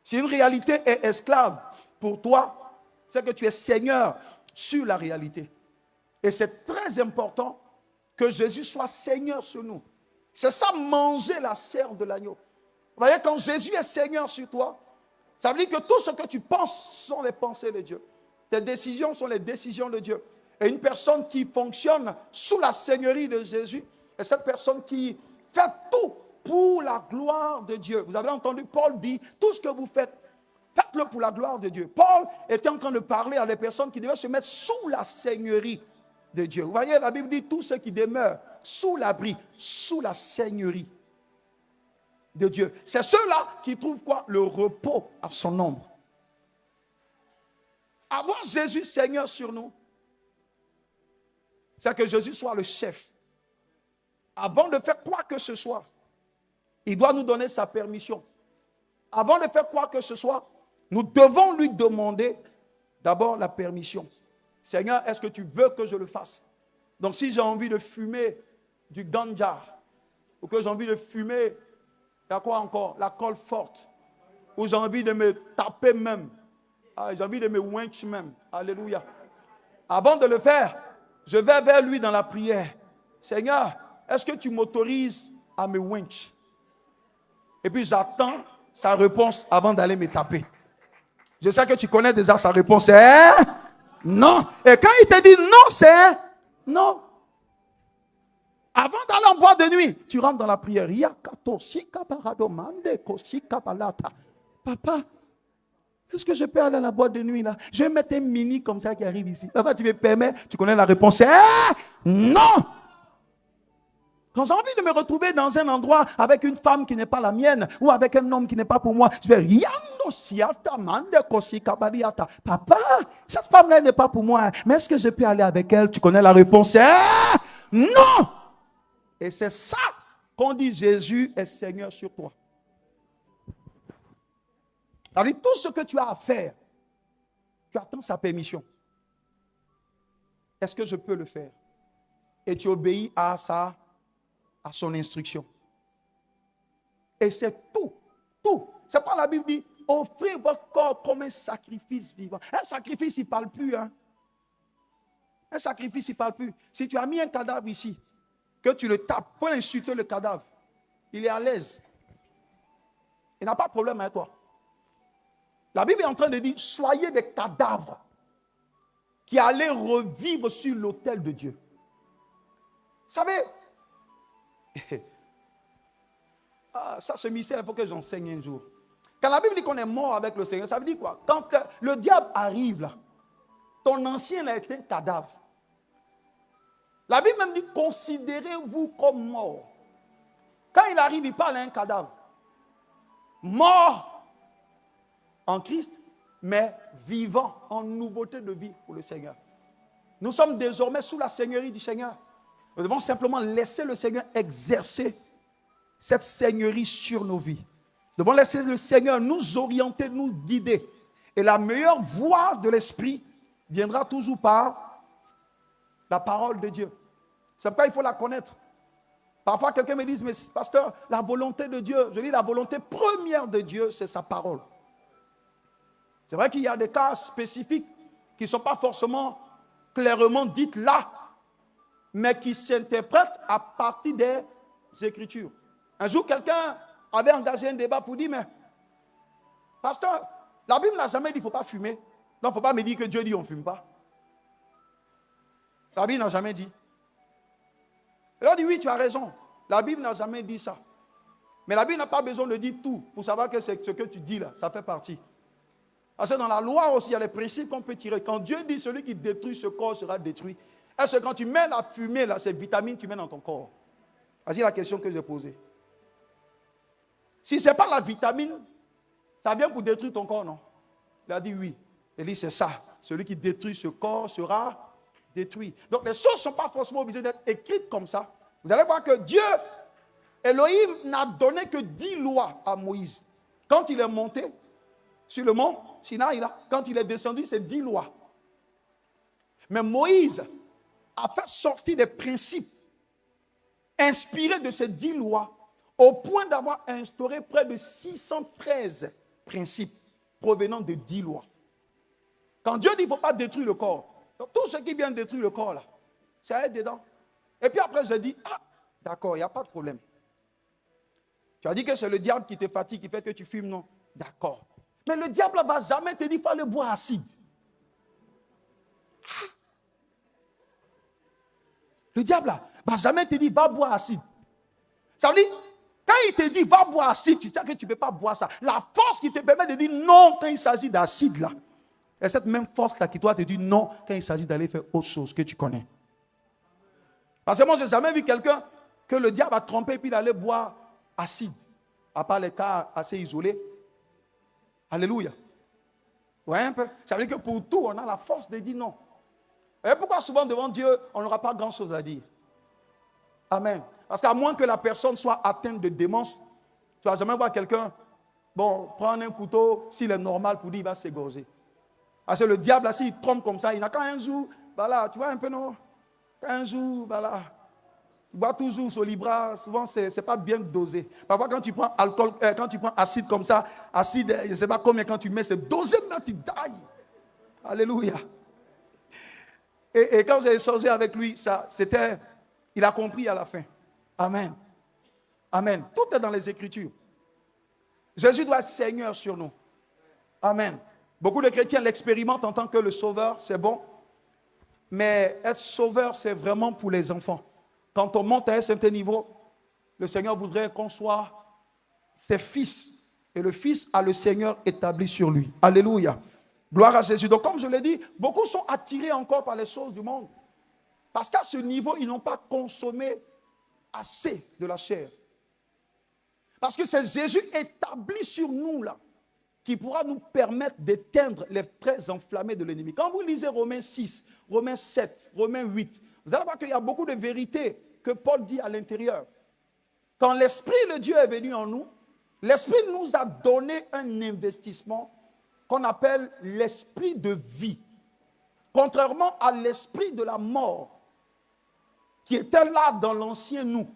Si une réalité est esclave pour toi, c'est que tu es Seigneur sur la réalité. Et c'est très important que Jésus soit Seigneur sur nous. C'est ça, manger la chair de l'agneau. Vous voyez, quand Jésus est Seigneur sur toi, ça veut dire que tout ce que tu penses sont les pensées de Dieu. Tes décisions sont les décisions de Dieu. Et une personne qui fonctionne sous la seigneurie de Jésus est cette personne qui fait tout pour la gloire de Dieu. Vous avez entendu Paul dire, tout ce que vous faites, faites-le pour la gloire de Dieu. Paul était en train de parler à des personnes qui devaient se mettre sous la seigneurie de Dieu. Vous voyez, la Bible dit, tous ceux qui demeurent sous l'abri, sous la seigneurie de Dieu. C'est ceux-là qui trouvent quoi? Le repos à son ombre. Avoir Jésus Seigneur sur nous, c'est que Jésus soit le chef. Avant de faire quoi que ce soit, il doit nous donner sa permission. Avant de faire quoi que ce soit, nous devons lui demander d'abord la permission. Seigneur, est-ce que tu veux que je le fasse? Donc si j'ai envie de fumer du ganja, ou que j'ai envie de fumer, il y a quoi encore? La colle forte, ou j'ai envie de me taper même, j'ai envie de me winch même, alléluia. Avant de le faire, je vais vers lui dans la prière. Seigneur, est-ce que tu m'autorises à me winch? Et puis j'attends sa réponse avant d'aller me taper. Je sais que tu connais déjà sa réponse. C'est non. Et quand il te dit non, c'est non. Avant d'aller en boîte de nuit, tu rentres dans la prière. Papa, est-ce que je peux aller à la boîte de nuit là? Je vais mettre un mini comme ça qui arrive ici. Papa, tu me permets? Tu connais la réponse. C'est non. Quand j'ai envie de me retrouver dans un endroit avec une femme qui n'est pas la mienne ou avec un homme qui n'est pas pour moi, je vais papa, cette femme-là n'est pas pour moi, mais est-ce que je peux aller avec elle? Tu connais la réponse, c'est non. Et c'est ça qu'on dit Jésus est Seigneur sur toi. C'est-à-dire tout ce que tu as à faire, tu attends sa permission. Est-ce que je peux le faire? Et tu obéis à son instruction. Et c'est tout. C'est pas la Bible dit, offrez votre corps comme un sacrifice vivant. Un sacrifice, il ne parle plus. Hein? Un sacrifice, il ne parle plus. Si tu as mis un cadavre ici, que tu le tapes pour insulter le cadavre, il est à l'aise. Il n'a pas de problème avec toi. La Bible est en train de dire, soyez des cadavres qui allaient revivre sur l'autel de Dieu. Vous savez, ça, ce mystère, il faut que j'enseigne un jour. Quand la Bible dit qu'on est mort avec le Seigneur, ça veut dire quoi? Quand le diable arrive là, ton ancien a été un cadavre. La Bible même dit, considérez-vous comme mort. Quand il arrive, il parle à un cadavre. Mort en Christ, mais vivant en nouveauté de vie pour le Seigneur. Nous sommes désormais sous la seigneurie du Seigneur. Nous devons simplement laisser le Seigneur exercer cette seigneurie sur nos vies. Nous devons laisser le Seigneur nous orienter, nous guider. Et la meilleure voie de l'Esprit viendra toujours par la parole de Dieu. C'est pourquoi il faut la connaître. Parfois, quelqu'un me dit, mais pasteur, la volonté de Dieu, je dis la volonté première de Dieu, c'est sa parole. C'est vrai qu'il y a des cas spécifiques qui ne sont pas forcément clairement dites là, mais qui s'interprètent à partir des Écritures. Un jour, quelqu'un avait engagé un débat pour dire, mais pasteur, la Bible n'a jamais dit qu'il ne faut pas fumer. Donc, il ne faut pas me dire que Dieu dit qu'on ne fume pas. La Bible n'a jamais dit. Et là, on dit, oui, tu as raison. La Bible n'a jamais dit ça. Mais la Bible n'a pas besoin de dire tout pour savoir que ce que tu dis là, ça fait partie. Parce que dans la loi aussi, il y a les principes qu'on peut tirer. Quand Dieu dit celui qui détruit ce corps sera détruit, est-ce que quand tu mets la fumée, là, ces vitamines, tu mets dans ton corps? Voici la question que j'ai posée. Si ce n'est pas la vitamine, ça vient pour détruire ton corps, non? Il a dit oui. Il dit c'est ça. Celui qui détruit ce corps sera détruit. Donc les choses ne sont pas forcément obligées d'être écrites comme ça. Vous allez voir que Dieu, Elohim, n'a donné que 10 lois à Moïse. Quand il est monté sur le mont Sinaï, là, quand il est descendu, c'est 10 lois. Mais Moïse a fait sortir des principes inspirés de ces 10 lois au point d'avoir instauré près de 613 principes provenant de 10 lois. Quand Dieu dit qu'il ne faut pas détruire le corps, donc tout ce qui vient détruire le corps, là, ça aide dedans. Et puis après, je dis, d'accord, il n'y a pas de problème. Tu as dit que c'est le diable qui te fatigue, qui fait que tu fumes, non? D'accord. Mais le diable ne va jamais te dire qu'il faut aller boire acide. Le diable là, Benjamin te dit, va boire acide. Ça veut dire, quand il te dit, va boire acide, tu sais que tu ne peux pas boire ça. La force qui te permet de dire non quand il s'agit d'acide là, c'est cette même force là qui doit te dire non quand il s'agit d'aller faire autre chose que tu connais. Parce que moi, je n'ai jamais vu quelqu'un que le diable a trompé et puis il allait boire acide, à part les cas assez isolés. Alléluia. Ouais, un peu. Ça veut dire que pour tout, on a la force de dire non. Et pourquoi souvent devant Dieu, on n'aura pas grand-chose à dire? Amen. Parce qu'à moins que la personne soit atteinte de démence, tu ne vas jamais voir quelqu'un, bon, prendre un couteau, s'il est normal pour dire, il va s'égorger. Parce que le diable, là, s'il trompe comme ça, il n'a qu'un jour, voilà, tu vois un peu, non? Un jour, voilà. Tu bois toujours sur Libra, souvent, ce n'est pas bien dosé. Parfois, quand tu prends alcool, quand tu prends acide comme ça, acide, je ne sais pas combien quand tu mets, c'est dosé, mais tu dailles. Alléluia. Et quand j'ai échangé avec lui, ça, c'était, il a compris à la fin. Amen. Amen. Tout est dans les Écritures. Jésus doit être Seigneur sur nous. Amen. Beaucoup de chrétiens l'expérimentent en tant que le sauveur, c'est bon. Mais être sauveur, c'est vraiment pour les enfants. Quand on monte à un certain niveau, le Seigneur voudrait qu'on soit ses fils. Et le fils a le Seigneur établi sur lui. Alléluia. Gloire à Jésus. Donc, comme je l'ai dit, beaucoup sont attirés encore par les choses du monde. Parce qu'à ce niveau, ils n'ont pas consommé assez de la chair. Parce que c'est Jésus établi sur nous, là, qui pourra nous permettre d'éteindre les traits enflammés de l'ennemi. Quand vous lisez Romains 6, Romains 7, Romains 8, vous allez voir qu'il y a beaucoup de vérités que Paul dit à l'intérieur. Quand l'Esprit de Dieu est venu en nous, l'Esprit nous a donné un investissement qu'on appelle l'esprit de vie. Contrairement à l'esprit de la mort, qui était là dans l'ancien nous.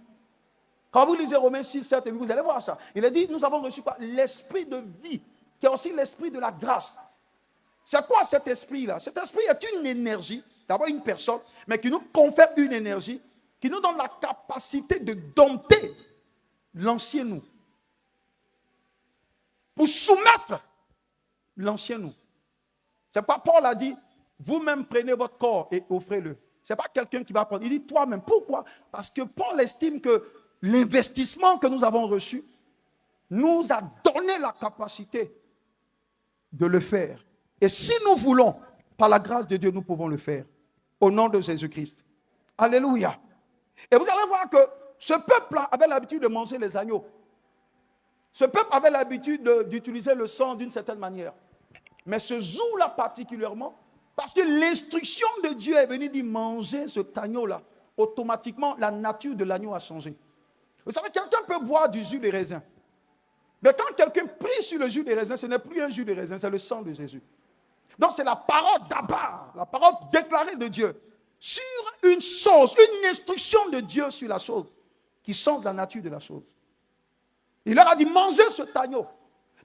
Quand vous lisez Romains 6, 7, vous allez voir ça. Il a dit, nous avons reçu quoi? L'esprit de vie, qui est aussi l'esprit de la grâce. C'est quoi cet esprit-là? Cet esprit est une énergie, d'abord une personne, mais qui nous confère une énergie, qui nous donne la capacité de dompter l'ancien nous. Pour soumettre l'ancien nous. C'est pas Paul a dit, vous-même prenez votre corps et offrez-le. Ce n'est pas quelqu'un qui va prendre. Il dit toi-même. Pourquoi? Parce que Paul estime que l'investissement que nous avons reçu nous a donné la capacité de le faire. Et si nous voulons, par la grâce de Dieu, nous pouvons le faire. Au nom de Jésus-Christ. Alléluia. Et vous allez voir que ce peuple-là avait l'habitude de manger les agneaux. Ce peuple avait l'habitude d'utiliser le sang d'une certaine manière. Mais ce jour-là particulièrement, parce que l'instruction de Dieu est venue d'y manger cet agneau-là, automatiquement, la nature de l'agneau a changé. Vous savez, quelqu'un peut boire du jus de raisin. Mais quand quelqu'un prie sur le jus de raisin, ce n'est plus un jus de raisin, c'est le sang de Jésus. Donc c'est la parole d'Abba, la parole déclarée de Dieu sur une chose, une instruction de Dieu sur la chose, qui change la nature de la chose. Il leur a dit, mangez cet agneau.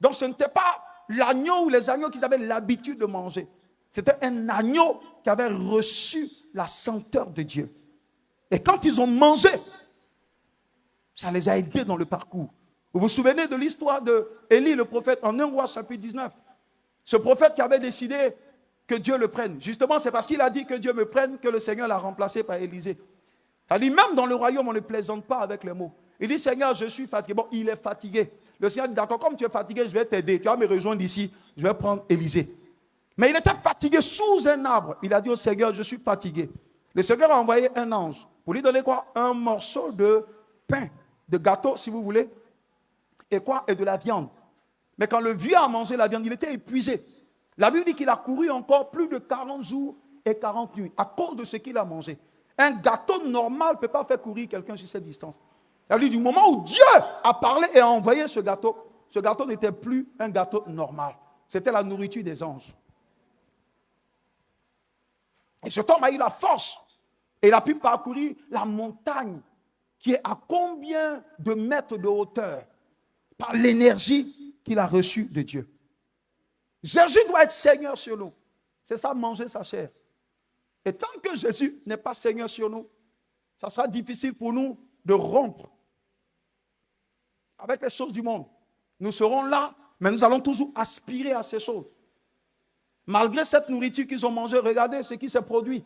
Donc ce n'était pas l'agneau ou les agneaux qu'ils avaient l'habitude de manger. C'était un agneau qui avait reçu la senteur de Dieu. Et quand ils ont mangé, ça les a aidés dans le parcours. Vous vous souvenez de l'histoire d'Élie, le prophète, en 1 Roi chapitre 19. Ce prophète qui avait décidé que Dieu le prenne. Justement, c'est parce qu'il a dit que Dieu me prenne que le Seigneur l'a remplacé par Élisée. Il dit, même dans le royaume, on ne plaisante pas avec les mots. Il dit, Seigneur, je suis fatigué. Bon, il est fatigué. Le Seigneur dit, d'accord, comme tu es fatigué, je vais t'aider. Tu vas me rejoindre ici, je vais prendre Élisée. Mais il était fatigué sous un arbre. Il a dit au Seigneur, je suis fatigué. Le Seigneur a envoyé un ange pour lui donner quoi? Un morceau de pain, de gâteau, si vous voulez. Et quoi? Et de la viande. Mais quand le vieux a mangé la viande, il était épuisé. La Bible dit qu'il a couru encore plus de 40 jours et 40 nuits à cause de ce qu'il a mangé. Un gâteau normal ne peut pas faire courir quelqu'un sur cette distance. La Bible dit, du moment où Dieu a parlé et a envoyé ce gâteau n'était plus un gâteau normal. C'était la nourriture des anges. Et cet homme a eu la force. Et il a pu parcourir la montagne qui est à combien de mètres de hauteur par l'énergie qu'il a reçue de Dieu. Jésus doit être Seigneur sur nous. C'est ça, manger sa chair. Et tant que Jésus n'est pas Seigneur sur nous, ça sera difficile pour nous de rompre avec les choses du monde. Nous serons là, mais nous allons toujours aspirer à ces choses. Malgré cette nourriture qu'ils ont mangée, regardez ce qui s'est produit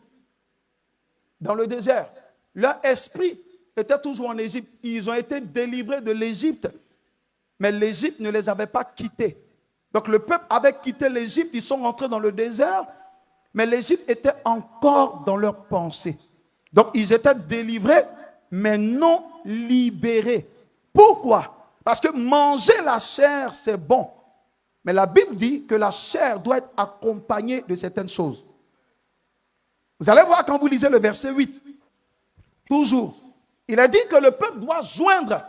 dans le désert. leur esprit était toujours en Égypte. Ils ont été délivrés de l'Égypte, mais l'Égypte ne les avait pas quittés. Donc le peuple avait quitté l'Égypte, ils sont rentrés dans le désert, mais l'Égypte était encore dans leurs pensées. Donc ils étaient délivrés, mais non libérés. Pourquoi? Parce que manger la chair, c'est bon. Mais la Bible dit que la chair doit être accompagnée de certaines choses. Vous allez voir quand vous lisez le verset 8. Toujours. Il a dit que le peuple doit joindre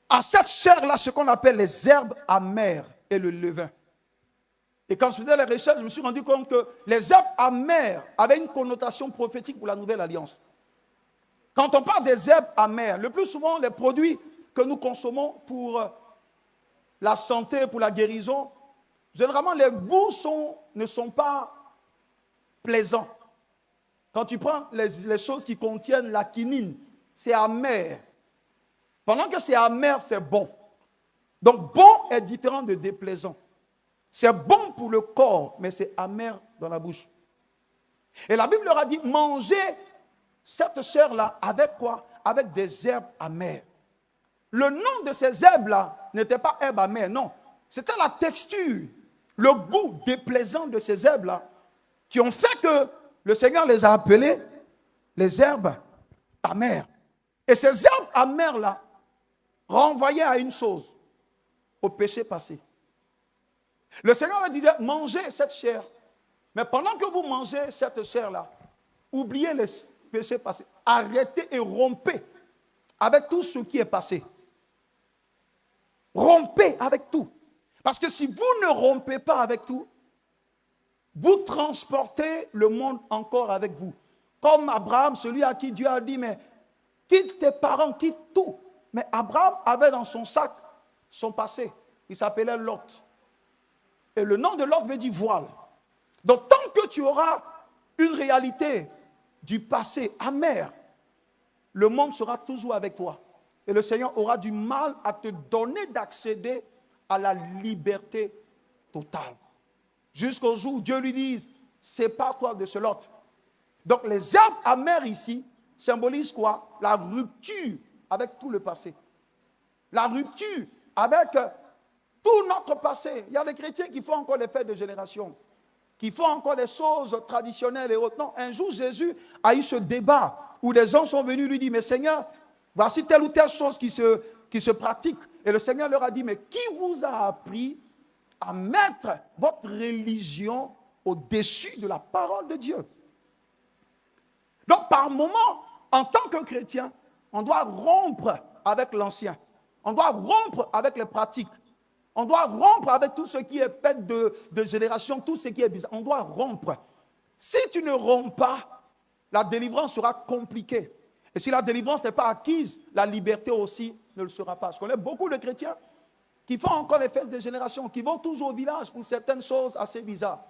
à cette chair-là ce qu'on appelle les herbes amères et le levain. Et quand je faisais les recherches, je me suis rendu compte que les herbes amères avaient une connotation prophétique pour la nouvelle alliance. Quand on parle des herbes amères, le plus souvent, les produits que nous consommons pour la santé, pour la guérison, généralement, les goûts ne sont pas plaisants. Quand tu prends les choses qui contiennent la quinine, c'est amer. Pendant que c'est amer, c'est bon. Donc, bon est différent de déplaisant. C'est bon pour le corps, mais c'est amer dans la bouche. Et la Bible leur a dit, mangez cette chair-là avec quoi? Avec des herbes amères. Le nom de ces herbes-là n'était pas herbes amères, non. C'était la texture, le goût déplaisant de ces herbes-là qui ont fait que le Seigneur les a appelées les herbes amères. Et ces herbes amères-là renvoyaient à une chose, au péché passé. Le Seigneur leur disait, mangez cette chair. Mais pendant que vous mangez cette chair-là, oubliez les péchés passés. Arrêtez et rompez avec tout ce qui est passé. Rompez avec tout. Parce que si vous ne rompez pas avec tout, vous transportez le monde encore avec vous. Comme Abraham, celui à qui Dieu a dit, mais quitte tes parents, quitte tout. Mais Abraham avait dans son sac son passé. Il s'appelait Lot. Et le nom de Lot veut dire voile. Donc tant que tu auras une réalité du passé amer, le monde sera toujours avec toi. Et le Seigneur aura du mal à te donner d'accéder à la liberté totale. Jusqu'au jour où Dieu lui dise, sépare-toi de ce Lot. Donc les herbes amères ici symbolisent quoi? La rupture avec tout le passé. La rupture avec tout notre passé. Il y a des chrétiens qui font encore les fêtes de génération, qui font encore des choses traditionnelles et autres. Non, un jour Jésus a eu ce débat où les gens sont venus lui dire, mais Seigneur, voici telle ou telle chose qui se pratique. Et le Seigneur leur a dit, mais qui vous a appris à mettre votre religion au-dessus de la parole de Dieu? Donc, par moment, en tant que chrétien, on doit rompre avec l'ancien. On doit rompre avec les pratiques. On doit rompre avec tout ce qui est fait de génération, tout ce qui est bizarre. On doit rompre. Si tu ne romps pas, la délivrance sera compliquée. Et si la délivrance n'est pas acquise, la liberté aussi ne le sera pas. Je connais beaucoup de chrétiens qui font encore les fêtes de génération, qui vont toujours au village pour certaines choses assez bizarres.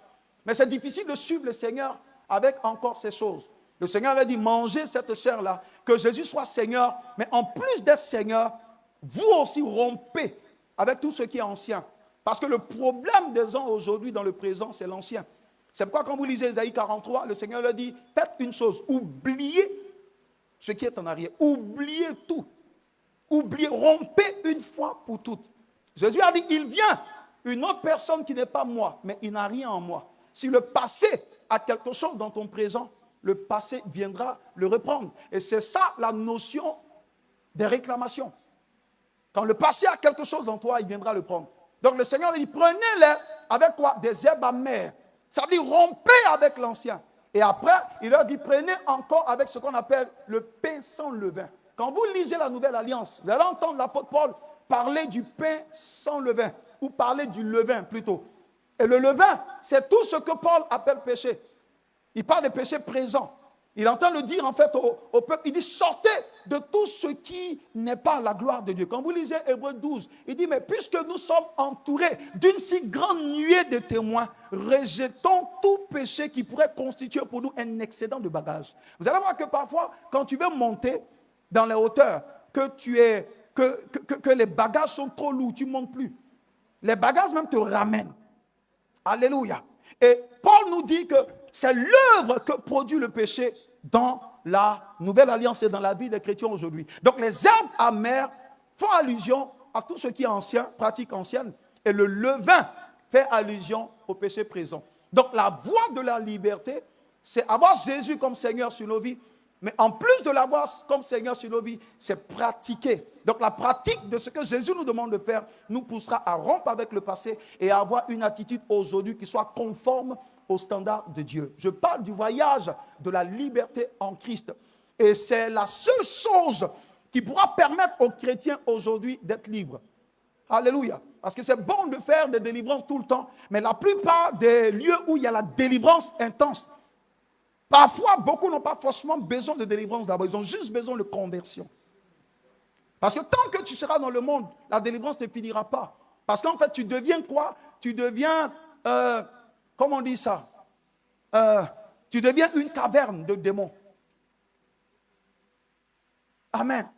Mais c'est difficile de suivre le Seigneur avec encore ces choses. Le Seigneur a dit, mangez cette chair-là, que Jésus soit Seigneur, mais en plus d'être Seigneur, vous aussi rompez avec tout ce qui est ancien. Parce que le problème des gens aujourd'hui dans le présent, c'est l'ancien. C'est pourquoi quand vous lisez Ésaïe 43, le Seigneur leur dit, faites une chose, oubliez ce qui est en arrière. Oubliez tout. Oubliez, rompez une fois pour toutes. Jésus a dit, il vient une autre personne qui n'est pas moi, mais il n'a rien en moi. Si le passé a quelque chose dans ton présent, le passé viendra le reprendre. Et c'est ça la notion des réclamations. Quand le passé a quelque chose en toi, il viendra le prendre. Donc le Seigneur dit, prenez-les avec quoi? Des herbes amères. Ça veut dire rompez avec l'ancien. Et après, il leur dit, prenez encore avec ce qu'on appelle le pain sans levain. Quand vous lisez la Nouvelle Alliance, vous allez entendre l'apôtre Paul parler du pain sans levain, ou parler du levain plutôt. Et le levain, c'est tout ce que Paul appelle péché. Il parle des péchés présents. Il entend le dire en fait au peuple. Il dit, sortez de tout ce qui n'est pas la gloire de Dieu. Quand vous lisez Hébreux 12, il dit, mais puisque nous sommes entourés d'une si grande nuée de témoins, rejetons tout péché qui pourrait constituer pour nous un excédent de bagages. Vous allez voir que parfois, quand tu veux monter dans les hauteurs, que les bagages sont trop lourds, tu ne montes plus. Les bagages même te ramènent. Alléluia. Et Paul nous dit que c'est l'œuvre que produit le péché dans la nouvelle alliance et dans la vie des chrétiens aujourd'hui. Donc les herbes amères font allusion à tout ce qui est ancien, pratique ancienne, et le levain fait allusion au péché présent. Donc la voie de la liberté, c'est avoir Jésus comme Seigneur sur nos vies, mais en plus de l'avoir comme Seigneur sur nos vies, c'est pratiquer. Donc la pratique de ce que Jésus nous demande de faire nous poussera à rompre avec le passé et à avoir une attitude aujourd'hui qui soit conforme aux standards de Dieu. Je parle du voyage de la liberté en Christ. Et c'est la seule chose qui pourra permettre aux chrétiens aujourd'hui d'être libres. Alléluia. Parce que c'est bon de faire des délivrances tout le temps, mais la plupart des lieux où il y a la délivrance intense, parfois, beaucoup n'ont pas forcément besoin de délivrance d'abord. Ils ont juste besoin de conversion. Parce que tant que tu seras dans le monde, la délivrance ne finira pas. Parce qu'en fait, tu deviens quoi? Tu deviens, comment on dit ça? Tu deviens une caverne de démons. Amen.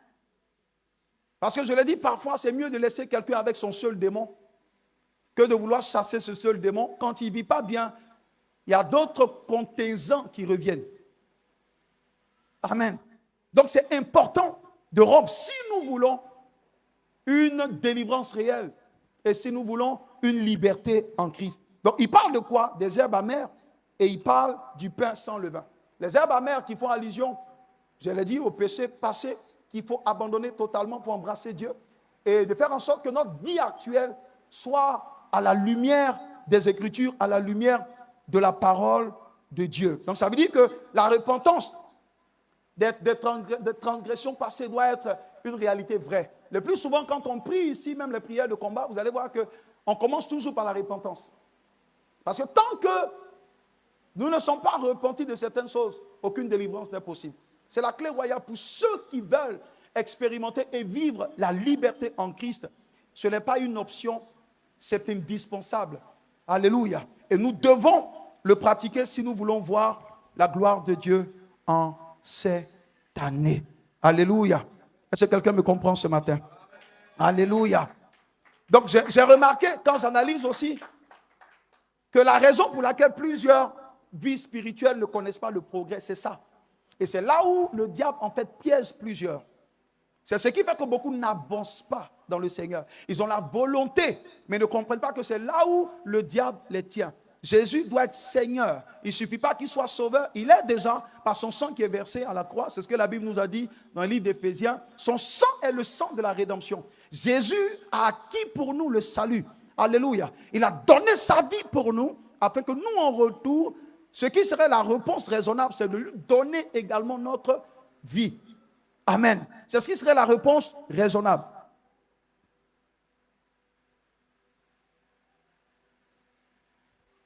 Parce que je l'ai dit, parfois, c'est mieux de laisser quelqu'un avec son seul démon que de vouloir chasser ce seul démon. Quand il ne vit pas bien, il y a d'autres contingents qui reviennent. Amen. Donc c'est important de rompre si nous voulons une délivrance réelle et si nous voulons une liberté en Christ. Donc il parle de quoi? Des herbes amères et il parle du pain sans levain. Les herbes amères qui font allusion, je l'ai dit, au péché passé qu'il faut abandonner totalement pour embrasser Dieu et de faire en sorte que notre vie actuelle soit à la lumière des Écritures, à la lumière de la parole de Dieu. Donc ça veut dire que la repentance des transgressions passées doit être une réalité vraie. Le plus souvent, quand on prie ici, même les prières de combat, vous allez voir qu'on commence toujours par la repentance. Parce que tant que nous ne sommes pas repentis de certaines choses, aucune délivrance n'est possible. C'est la clé royale pour ceux qui veulent expérimenter et vivre la liberté en Christ. Ce n'est pas une option, c'est indispensable. Alléluia. Et nous devons le pratiquer si nous voulons voir la gloire de Dieu en cette année. Alléluia. Est-ce que quelqu'un me comprend ce matin? Alléluia. Donc j'ai remarqué, quand j'analyse aussi, que la raison pour laquelle plusieurs vies spirituelles ne connaissent pas le progrès, c'est ça. Et c'est là où le diable, en fait, piège plusieurs. C'est ce qui fait que beaucoup n'avancent pas dans le Seigneur. Ils ont la volonté, mais ne comprennent pas que c'est là où le diable les tient. Jésus doit être Seigneur. Il ne suffit pas qu'il soit sauveur. Il est déjà par son sang qui est versé à la croix. C'est ce que la Bible nous a dit dans le livre d'Éphésiens. Son sang est le sang de la rédemption. Jésus a acquis pour nous le salut. Alléluia. Il a donné sa vie pour nous afin que nous, en retour, ce qui serait la réponse raisonnable, c'est de lui donner également notre vie. Amen. C'est ce qui serait la réponse raisonnable.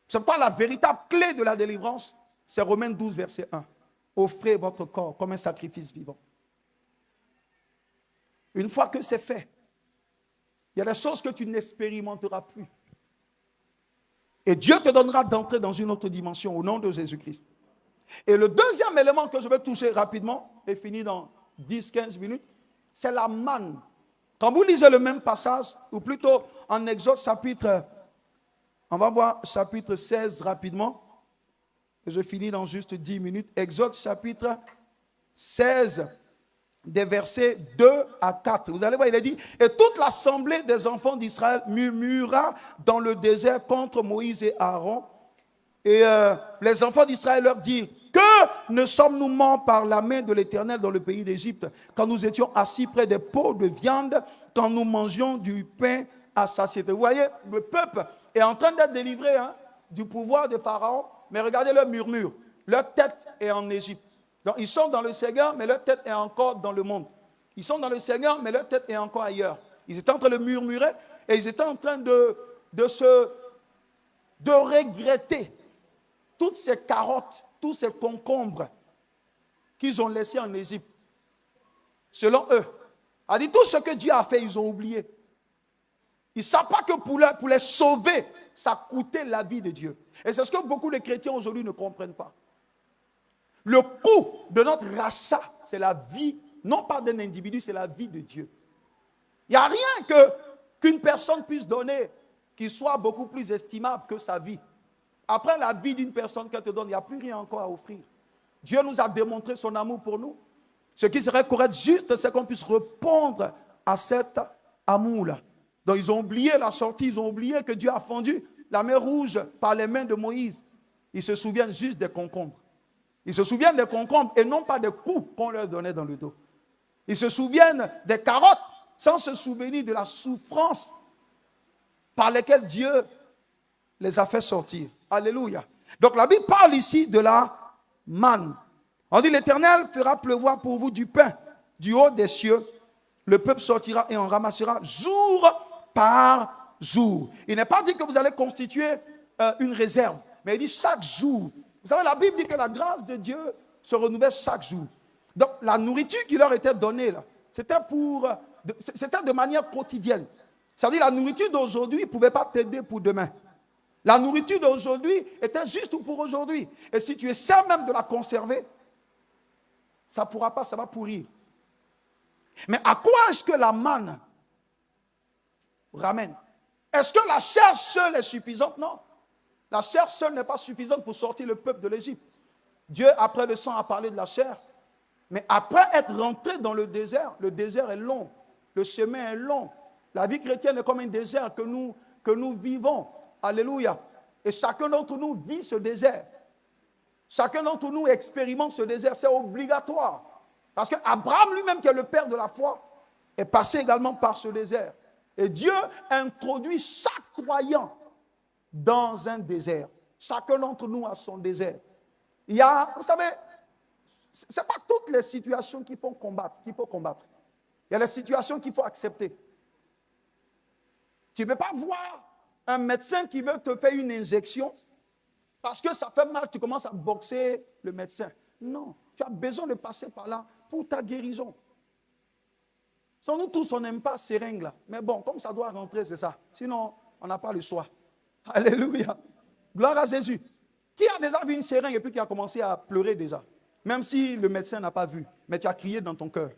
C'est pourquoi la véritable clé de la délivrance, c'est Romains 12, verset 1. Offrez votre corps comme un sacrifice vivant. Une fois que c'est fait, il y a des choses que tu n'expérimenteras plus. Et Dieu te donnera d'entrer dans une autre dimension au nom de Jésus-Christ. Et le deuxième élément que je vais toucher rapidement, et finir dans 10-15 minutes, c'est la manne. Quand vous lisez le même passage, ou plutôt en Exode chapitre, on va voir chapitre 16 rapidement, et je finis dans juste 10 minutes. Exode chapitre 16, des versets 2 à 4. Vous allez voir, il est dit, et toute l'assemblée des enfants d'Israël murmura dans le désert contre Moïse et Aaron. Et les enfants d'Israël leur dirent, que ne sommes-nous morts par la main de l'Éternel dans le pays d'Égypte, quand nous étions assis près des pots de viande, quand nous mangions du pain à satiété. Vous voyez, le peuple est en train d'être délivré du pouvoir de Pharaon, mais regardez leur murmure. Leur tête est en Égypte. Donc ils sont dans le Seigneur, mais leur tête est encore dans le monde. Ils sont dans le Seigneur, mais leur tête est encore ailleurs. Ils étaient en train de murmurer et ils étaient en train de regretter toutes ces carottes, tous ces concombres qu'ils ont laissés en Égypte. Selon eux. A dit tout ce que Dieu a fait, ils ont oublié. Ils ne savent pas que pour les sauver, ça coûtait la vie de Dieu. Et c'est ce que beaucoup de chrétiens aujourd'hui ne comprennent pas. Le coût de notre rachat, c'est la vie, non pas d'un individu, c'est la vie de Dieu. Il n'y a rien qu'une personne puisse donner qui soit beaucoup plus estimable que sa vie. Après la vie d'une personne qu'elle te donne, il n'y a plus rien encore à offrir. Dieu nous a démontré son amour pour nous. Ce qui serait correct, juste, c'est qu'on puisse répondre à cet amour-là. Donc, ils ont oublié la sortie, ils ont oublié que Dieu a fendu la mer Rouge par les mains de Moïse. Ils se souviennent juste des concombres. Ils se souviennent des concombres et non pas des coups qu'on leur donnait dans le dos. Ils se souviennent des carottes sans se souvenir de la souffrance par laquelle Dieu les a fait sortir. Alléluia. Donc la Bible parle ici de la manne. On dit l'Éternel fera pleuvoir pour vous du pain du haut des cieux. Le peuple sortira et en ramassera jour par jour. Il n'est pas dit que vous allez constituer une réserve, mais il dit chaque jour. Vous savez, la Bible dit que la grâce de Dieu se renouvelle chaque jour. Donc la nourriture qui leur était donnée là, c'était de manière quotidienne. C'est-à-dire la nourriture d'aujourd'hui ne pouvait pas t'aider pour demain. La nourriture d'aujourd'hui était juste pour aujourd'hui. Et si tu essaies même de la conserver, ça ne pourra pas, ça va pourrir. Mais à quoi est-ce que la manne ramène? Est-ce que la chair seule est suffisante? Non. La chair seule n'est pas suffisante pour sortir le peuple de l'Égypte. Dieu, après le sang, a parlé de la chair. Mais après être rentré dans le désert est long. Le chemin est long. La vie chrétienne est comme un désert que nous vivons. Alléluia. Et chacun d'entre nous vit ce désert. Chacun d'entre nous expérimente ce désert. C'est obligatoire. Parce qu'Abraham lui-même, qui est le père de la foi, est passé également par ce désert. Et Dieu introduit chaque croyant dans un désert. Chacun d'entre nous a son désert. Il y a, vous savez, ce n'est pas toutes les situations qu'il faut combattre. Il y a les situations qu'il faut accepter. Tu ne peux pas voir un médecin qui veut te faire une injection parce que ça fait mal, tu commences à boxer le médecin. Non, tu as besoin de passer par là pour ta guérison. Sans nous tous, on n'aime pas ces seringues-là. Mais bon, comme ça doit rentrer, c'est ça. Sinon, on n'a pas le choix. Alléluia. Gloire à Jésus. Qui a déjà vu une seringue et puis qui a commencé à pleurer déjà? Même si le médecin n'a pas vu, mais tu as crié dans ton cœur.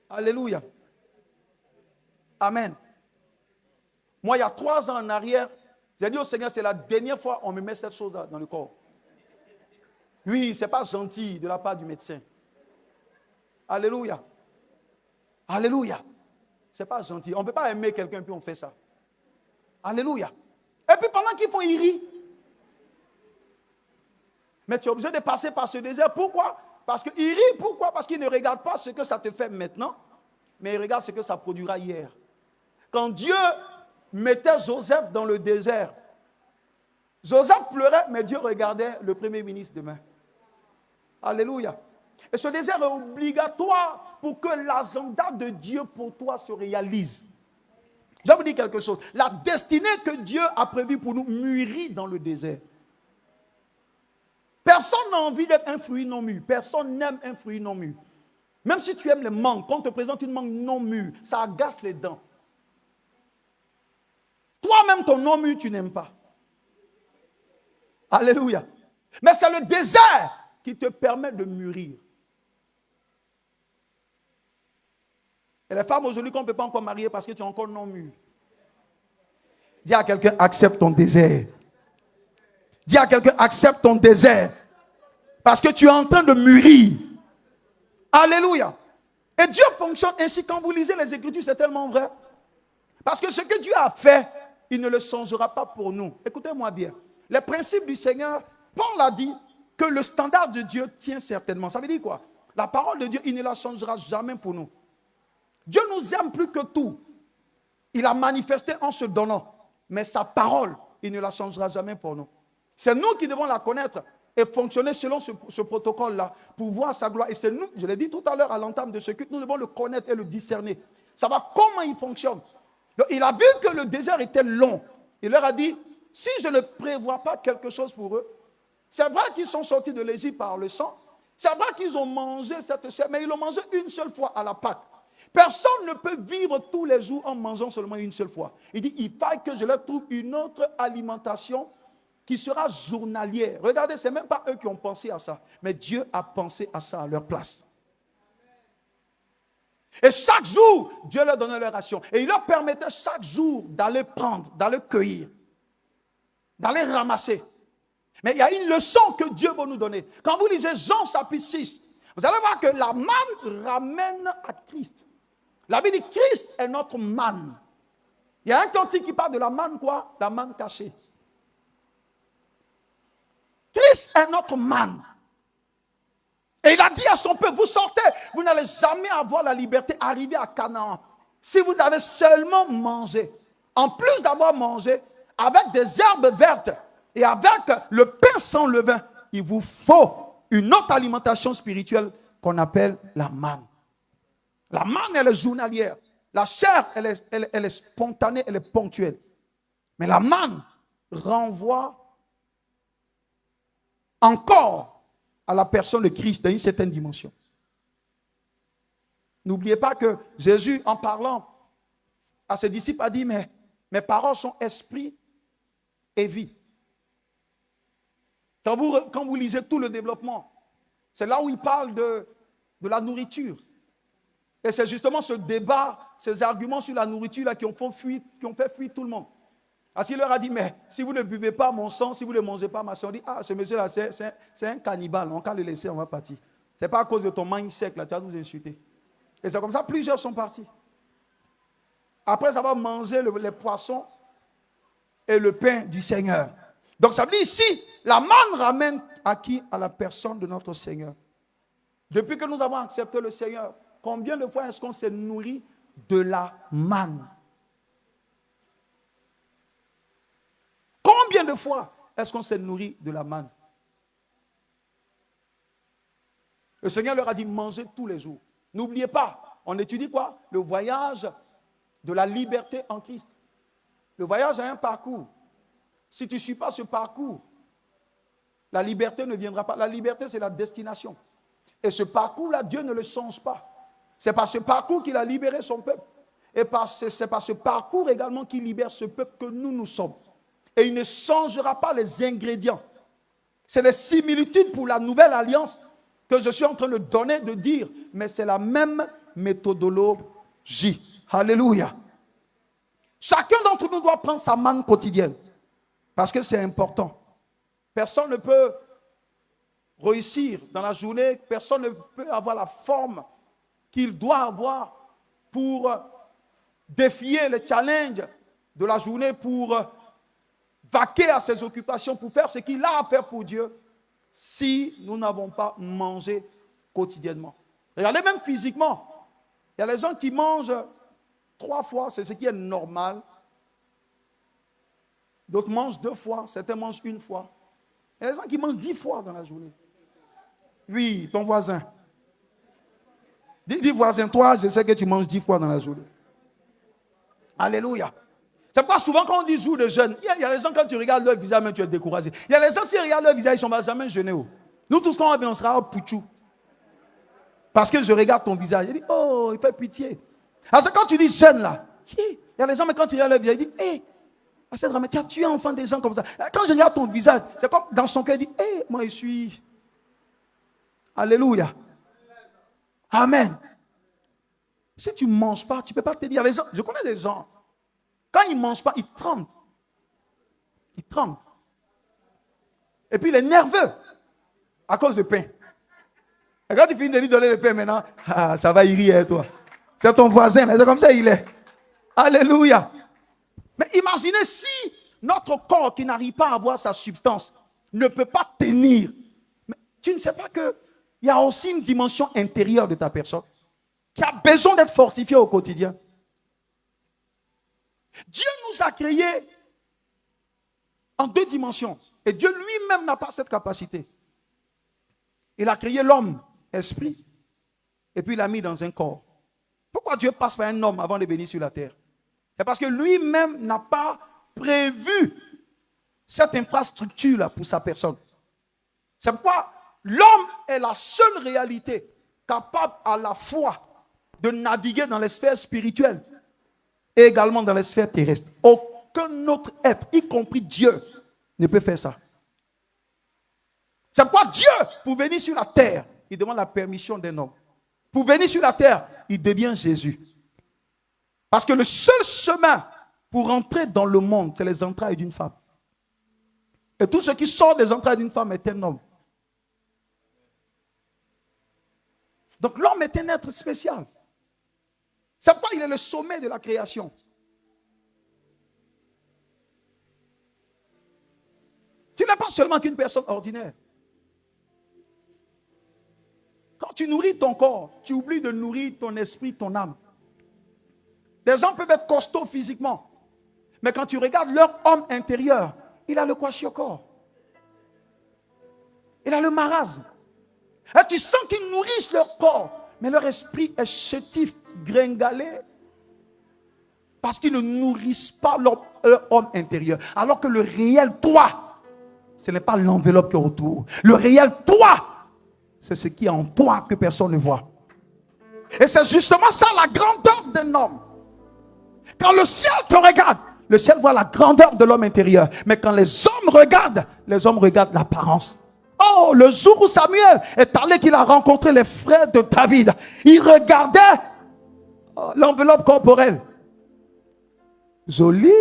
Alléluia. Amen. Moi, il y a 3 ans en arrière, j'ai dit au Seigneur, c'est la dernière fois qu'on me met cette chose-là dans le corps. Oui, ce n'est pas gentil de la part du médecin. Alléluia. Alléluia. Ce n'est pas gentil. On ne peut pas aimer quelqu'un puis on fait ça. Alléluia. Et puis pendant qu'ils font, ils rient. Mais tu es obligé de passer par ce désert. Pourquoi? Parce qu'ils rient. Pourquoi? Parce qu'ils ne regardent pas ce que ça te fait maintenant, mais ils regardent ce que ça produira hier. Quand Dieu mettait Joseph dans le désert, Joseph pleurait, mais Dieu regardait le premier ministre demain. Alléluia. Et ce désert est obligatoire pour que l'agenda de Dieu pour toi se réalise. Je vais vous dire quelque chose. La destinée que Dieu a prévue pour nous mûrit dans le désert. Personne n'a envie d'être un fruit non mûr. Personne n'aime un fruit non mûr. Même si tu aimes les mangues, quand on te présente une mangue non mûre, ça agace les dents. Toi-même, ton non mûr, tu n'aimes pas. Alléluia. Mais c'est le désert qui te permet de mûrir. Et les femmes aujourd'hui qu'on ne peut pas encore marier parce que tu es encore non mûr. Dis à quelqu'un, accepte ton désert. Dis à quelqu'un, accepte ton désert. Parce que tu es en train de mûrir. Alléluia. Et Dieu fonctionne ainsi. Quand vous lisez les Écritures, c'est tellement vrai. Parce que ce que Dieu a fait, il ne le changera pas pour nous. Écoutez-moi bien. Les principes du Seigneur, Paul a dit que le standard de Dieu tient certainement. Ça veut dire quoi? La parole de Dieu, il ne la changera jamais pour nous. Dieu nous aime plus que tout. Il a manifesté en se donnant. Mais sa parole, il ne la changera jamais pour nous. C'est nous qui devons la connaître et fonctionner selon ce protocole-là pour voir sa gloire. Et c'est nous, je l'ai dit tout à l'heure à l'entame de ce culte, nous devons le connaître et le discerner. Savoir comment il fonctionne. Donc, il a vu que le désert était long. Il leur a dit, si je ne prévois pas quelque chose pour eux, c'est vrai qu'ils sont sortis de l'Égypte par le sang, c'est vrai qu'ils ont mangé cette chair, mais ils l'ont mangé une seule fois à la Pâque. Personne ne peut vivre tous les jours en mangeant seulement une seule fois. Il dit, il faut que je leur trouve une autre alimentation qui sera journalière. Regardez, ce n'est même pas eux qui ont pensé à ça, mais Dieu a pensé à ça à leur place. Et chaque jour, Dieu leur donnait leur ration. Et il leur permettait chaque jour d'aller prendre, d'aller cueillir, d'aller ramasser. Mais il y a une leçon que Dieu veut nous donner. Quand vous lisez Jean chapitre 6, vous allez voir que la manne ramène à Christ. La Bible dit Christ est notre manne. Il y a un cantique qui parle de la manne quoi? La manne cachée. Christ est notre manne. Et il a dit à son peuple, vous sortez, vous n'allez jamais avoir la liberté, arriver à Canaan. Si vous avez seulement mangé, en plus d'avoir mangé, avec des herbes vertes et avec le pain sans levain, il vous faut une autre alimentation spirituelle qu'on appelle la manne. La manne, elle est journalière. La chair, elle est spontanée, elle est ponctuelle. Mais la manne renvoie encore à la personne de Christ dans une certaine dimension. N'oubliez pas que Jésus, en parlant à ses disciples, a dit, mais mes paroles sont esprit et vie. Quand vous lisez tout le développement, c'est là où il parle de la nourriture. Et c'est justement ce débat, ces arguments sur la nourriture là, qui ont fait fuir tout le monde. Parce qu'il leur a dit, mais si vous ne buvez pas mon sang, si vous ne mangez pas ma sang, on dit, ah, ce monsieur-là, c'est un cannibale, on va le laisser, on va partir. Ce n'est pas à cause de ton mindset, là, tu vas nous insulter. Et c'est comme ça, plusieurs sont partis. Après avoir mangé les poissons et le pain du Seigneur. Donc ça veut dire ici, la manne ramène à qui? À la personne de notre Seigneur. Depuis que nous avons accepté le Seigneur, combien de fois est-ce qu'on s'est nourri de la manne? Combien de fois est-ce qu'on s'est nourri de la manne? Le Seigneur leur a dit, mangez tous les jours. N'oubliez pas, on étudie quoi? Le voyage de la liberté en Christ. Le voyage a un parcours. Si tu ne suis pas ce parcours, la liberté ne viendra pas. La liberté, c'est la destination. Et ce parcours-là, Dieu ne le change pas. C'est par ce parcours qu'il a libéré son peuple. Et c'est par ce parcours également qu'il libère ce peuple que nous sommes. Et il ne changera pas les ingrédients. C'est les similitudes pour la nouvelle alliance que je suis en train de donner, de dire. Mais c'est la même méthodologie. Alléluia. Chacun d'entre nous doit prendre sa manne quotidienne. Parce que c'est important. Personne ne peut réussir dans la journée. Personne ne peut avoir la forme qu'il doit avoir pour défier les challenges de la journée, pour vaquer à ses occupations, pour faire ce qu'il a à faire pour Dieu, si nous n'avons pas mangé quotidiennement. Regardez même physiquement. Il y a les gens qui mangent 3 fois, c'est ce qui est normal. D'autres mangent 2 fois, certains mangent 1 fois. Il y a des gens qui mangent 10 fois dans la journée. Lui, ton voisin. Dis voisin, toi, je sais que tu manges 10 fois dans la journée. Alléluia. C'est pourquoi souvent quand on dit jour de jeûne, il y a des gens quand tu regardes leur visage, même tu es découragé. Il y a des gens qui regardent leur visage, ils ne vont jamais jeûner. Nous tous quand on sera au pouchou. Parce que je regarde ton visage, je dis, oh, il fait pitié. Alors quand tu dis jeûne là, il y a des gens, mais quand tu regardes leur visage, ils disent, hé, tu as tué enfin des gens comme ça. Quand je regarde ton visage, c'est comme dans son cœur, il dit, hé, moi je suis. Alléluia. Amen. Si tu ne manges pas, tu ne peux pas te dire. Les gens, je connais des gens, quand ils ne mangent pas, ils tremblent. Ils tremblent. Et puis il est nerveux à cause du pain. Et quand tu finis de lui donner le pain maintenant, ah, ça va y rire toi. C'est ton voisin, c'est comme ça il est. Alléluia. Mais imaginez si notre corps qui n'arrive pas à avoir sa substance ne peut pas tenir. Mais tu ne sais pas qu'il y a aussi une dimension intérieure de ta personne qui a besoin d'être fortifiée au quotidien. Dieu nous a créés en 2 dimensions. Et Dieu lui-même n'a pas cette capacité. Il a créé l'homme, esprit, et puis il l'a mis dans un corps. Pourquoi Dieu passe par un homme avant de venir sur la terre? C'est parce que lui-même n'a pas prévu cette infrastructure-là pour sa personne. C'est pourquoi l'homme est la seule réalité capable à la fois de naviguer dans les sphères spirituelles et également dans les sphères terrestres. Aucun autre être, y compris Dieu, ne peut faire ça. C'est pourquoi Dieu, pour venir sur la terre, il demande la permission d'un homme. Pour venir sur la terre, il devient Jésus. Parce que le seul chemin pour entrer dans le monde, c'est les entrailles d'une femme. Et tout ce qui sort des entrailles d'une femme est un homme. Donc l'homme est un être spécial. C'est pourquoi il est le sommet de la création. Tu n'es pas seulement qu'une personne ordinaire. Quand tu nourris ton corps, tu oublies de nourrir ton esprit, ton âme. Les gens peuvent être costauds physiquement. Mais quand tu regardes leur homme intérieur, il a le kwashiorkor. Il a le marasme. Et tu sens qu'ils nourrissent leur corps, mais leur esprit est chétif, gringalé, parce qu'ils ne nourrissent pas leur homme intérieur. Alors que le réel toi, ce n'est pas l'enveloppe qui est autour. Le réel toi, c'est ce qui est en toi que personne ne voit. Et c'est justement ça la grandeur d'un homme. Quand le ciel te regarde, le ciel voit la grandeur de l'homme intérieur. Mais quand les hommes regardent l'apparence. Oh, le jour où Samuel est allé, qu'il a rencontré les frères de David, il regardait l'enveloppe corporelle. Joli.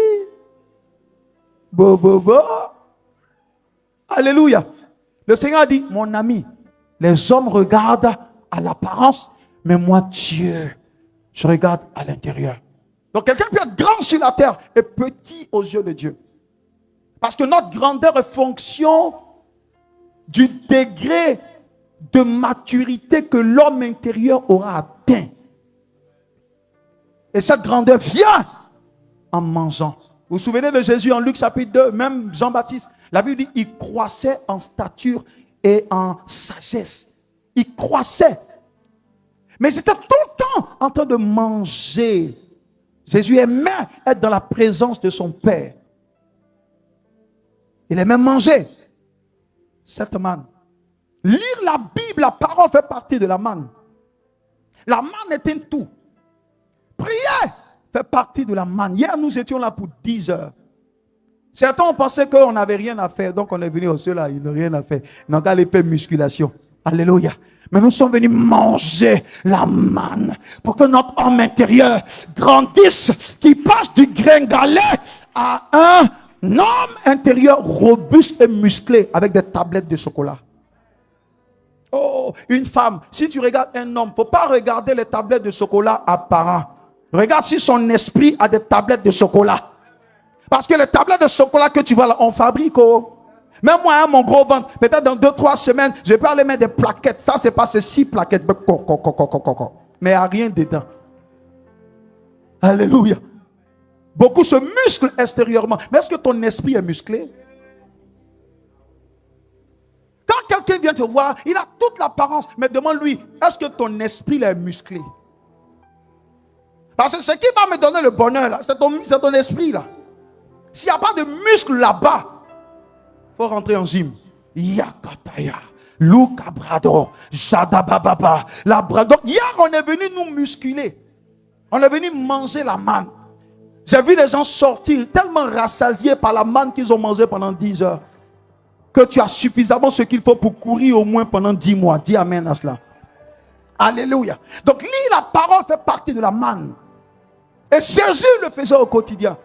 Bobobo. Alléluia. Le Seigneur a dit, mon ami, les hommes regardent à l'apparence, mais moi, Dieu, je regarde à l'intérieur. Donc quelqu'un peut être grand sur la terre et petit aux yeux de Dieu. Parce que notre grandeur est fonction du degré de maturité que l'homme intérieur aura atteint. Et cette grandeur vient en mangeant. Vous vous souvenez de Jésus en Luc chapitre 2, même Jean-Baptiste, la Bible dit il croissait en stature et en sagesse. Il croissait. Mais c'était tout le temps en train de manger. Jésus aimait être dans la présence de son Père. Il aimait manger cette manne. Lire la Bible, la parole fait partie de la manne. La manne est un tout. Prier fait partie de la manne. Hier, nous étions là pour 10 heures. Certains ont pensé qu'on n'avait rien à faire, donc on est venu au ciel là, ils n'ont rien à faire. Ils n'ont qu'à aller faire musculation. Alléluia. Mais nous sommes venus manger la manne pour que notre homme intérieur grandisse, qu'il passe du gringalet à un homme intérieur robuste et musclé avec des tablettes de chocolat. Oh, une femme, si tu regardes un homme, il ne faut pas regarder les tablettes de chocolat apparentes. Regarde si son esprit a des tablettes de chocolat. Parce que les tablettes de chocolat que tu vois là, on fabrique. Même moi, hein, mon gros ventre, peut-être dans 2-3 semaines, je peux aller mettre des plaquettes. Ça, c'est pas ces 6 plaquettes. Mais il n'y a rien dedans. Alléluia. Beaucoup se musclent extérieurement. Mais est-ce que ton esprit est musclé? Quand quelqu'un vient te voir, il a toute l'apparence. Mais demande-lui, est-ce que ton esprit est musclé? Parce que ce qui va me donner le bonheur, là, c'est ton esprit. Là. S'il n'y a pas de muscle là-bas, il faut rentrer en gym. Yakataya, Lukabrado, Jadabababa, Labrado. Hier, on est venu nous musculer. On est venu manger la manne. J'ai vu les gens sortir tellement rassasiés par la manne qu'ils ont mangé pendant 10 heures. Que tu as suffisamment ce qu'il faut pour courir au moins pendant 10 mois. Dis amen à cela. Alléluia. Donc, lire la parole fait partie de la manne. Et Jésus le faisait au quotidien.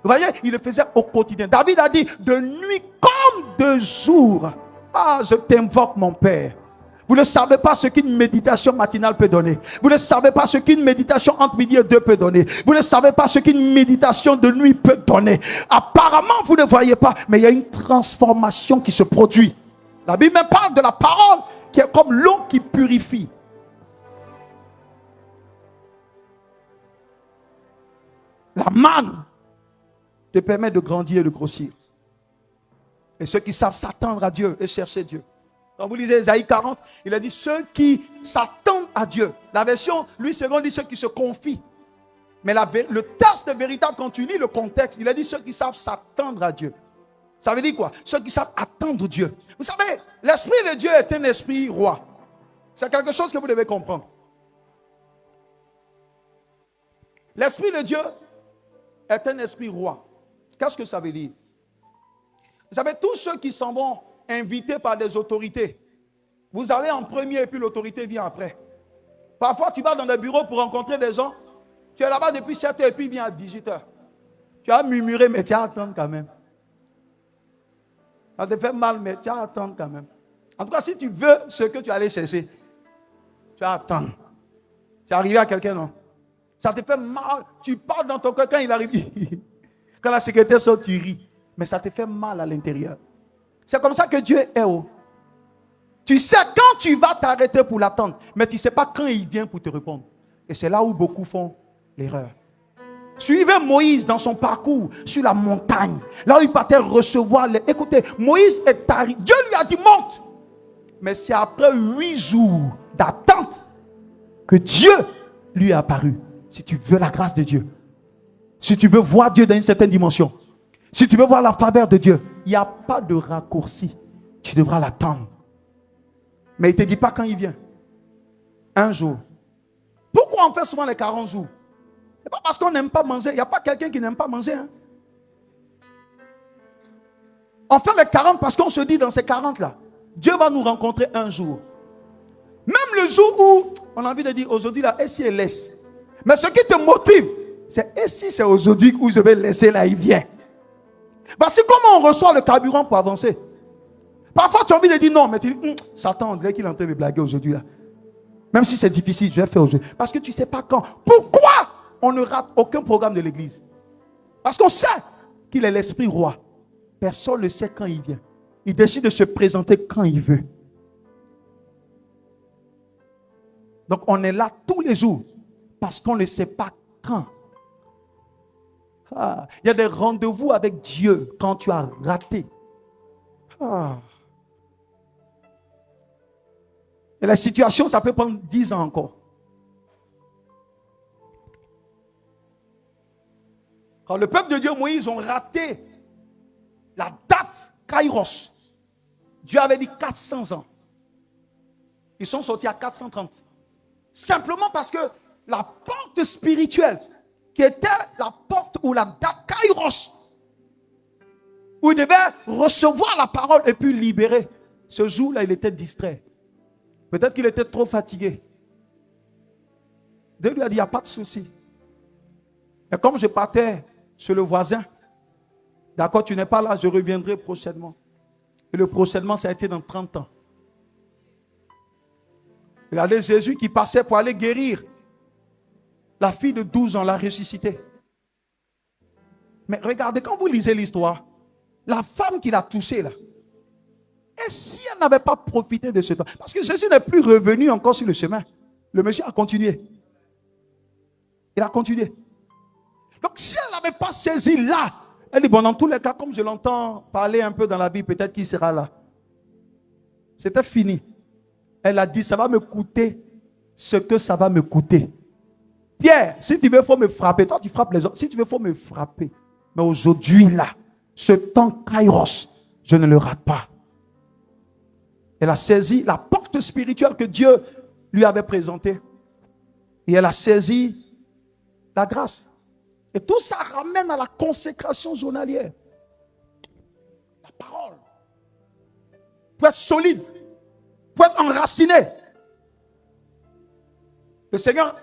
Vous voyez, il le faisait au quotidien. David a dit, de nuit comme de jour. Ah, je t'invoque mon Père. Vous ne savez pas ce qu'une méditation matinale peut donner. Vous ne savez pas ce qu'une méditation entre midi et 2 peut donner. Vous ne savez pas ce qu'une méditation de nuit peut donner. Apparemment, vous ne voyez pas, mais il y a une transformation qui se produit. La Bible même parle de la parole qui est comme l'eau qui purifie. La manne te permet de grandir et de grossir. Et ceux qui savent s'attendre à Dieu et chercher Dieu. Quand vous lisez Ésaïe 40, il a dit ceux qui s'attendent à Dieu. La version, Louis II dit ceux qui se confient. Mais le texte véritable, quand tu lis le contexte, il a dit ceux qui savent s'attendre à Dieu. Ça veut dire quoi? Ceux qui savent attendre Dieu. Vous savez, l'esprit de Dieu est un esprit roi. C'est quelque chose que vous devez comprendre. L'esprit de Dieu est un esprit roi. Qu'est-ce que ça veut dire? Vous savez, tous ceux qui s'en vont invités par des autorités, vous allez en premier et puis l'autorité vient après. Parfois, tu vas dans des bureaux pour rencontrer des gens. Tu es là-bas depuis 7 heures et puis il vient à 18 heures. Tu as murmuré, mais tu as attendre quand même. Ça te fait mal, mais tu vas attendre quand même. En tout cas, si tu veux ce que tu allais chercher, tu vas attendre. C'est arrivé à quelqu'un, non? Ça te fait mal. Tu parles dans ton cœur quand il arrive. Quand la secrétaire sort, tu ris. Mais ça te fait mal à l'intérieur. C'est comme ça que Dieu est. Oh. Tu sais quand tu vas t'arrêter pour l'attendre, mais tu ne sais pas quand il vient pour te répondre. Et c'est là où beaucoup font l'erreur. Suivez Moïse dans son parcours sur la montagne. Là où il partait recevoir les... Écoutez, Moïse est arrivé. Dieu lui a dit monte. Mais c'est après 8 jours d'attente que Dieu lui est apparu. Si tu veux la grâce de Dieu, si tu veux voir Dieu dans une certaine dimension, si tu veux voir la faveur de Dieu, il n'y a pas de raccourci. Tu devras l'attendre. Mais il ne te dit pas quand il vient. Un jour. Pourquoi on fait souvent les 40 jours? Ce n'est pas parce qu'on n'aime pas manger. Il n'y a pas quelqu'un qui n'aime pas manger. Hein? On fait les 40 parce qu'on se dit dans ces 40 là, Dieu va nous rencontrer un jour. Même le jour où on a envie de dire aujourd'hui là, et si elle laisse. Mais ce qui te motive, c'est et si c'est aujourd'hui où je vais laisser là, il vient. Voici comment on reçoit le carburant pour avancer. Parfois tu as envie de dire non, mais tu dis, Satan, on dirait qu'il est en train de blaguer aujourd'hui là. Même si c'est difficile, je vais faire aujourd'hui. Parce que tu ne sais pas quand. Pourquoi on ne rate aucun programme de l'église? Parce qu'on sait qu'il est l'esprit roi. Personne ne sait quand il vient. Il décide de se présenter quand il veut. Donc on est là tous les jours. Parce qu'on ne sait pas quand. Il y a des rendez-vous avec Dieu quand tu as raté. Et la situation, ça peut prendre 10 ans encore. Quand le peuple de Dieu, Moïse, ont raté la date Kairos, Dieu avait dit 400 ans. Ils sont sortis à 430. Simplement parce que la porte spirituelle, qui était la porte ou la date Kairos, où il devait recevoir la parole et puis libérer. Ce jour-là, il était distrait. Peut-être qu'il était trop fatigué. Dieu lui a dit, il n'y a pas de souci. Et comme je partais chez le voisin, d'accord, tu n'es pas là, je reviendrai prochainement. Et le prochainement, ça a été dans 30 ans. Regardez Jésus qui passait pour aller guérir. La fille de 12 ans l'a ressuscité. Mais regardez, quand vous lisez l'histoire, la femme qui l'a touchée là, et si elle n'avait pas profité de ce temps? Parce que Jésus n'est plus revenu encore sur le chemin. Le monsieur a continué. Il a continué. Donc si elle n'avait pas saisi là, elle dit, bon, dans tous les cas, comme je l'entends parler un peu dans la vie, peut-être qu'il sera là. C'était fini. Elle a dit, ça va me coûter ce que ça va me coûter. Pierre, si tu veux, il faut me frapper. Toi, tu frappes les autres. Si tu veux, il faut me frapper. Mais aujourd'hui, là, ce temps Kairos, je ne le rate pas. Elle a saisi la porte spirituelle que Dieu lui avait présentée. Et elle a saisi la grâce. Et tout ça ramène à la consécration journalière. La parole. Pour être solide. Pour être enraciné. Le Seigneur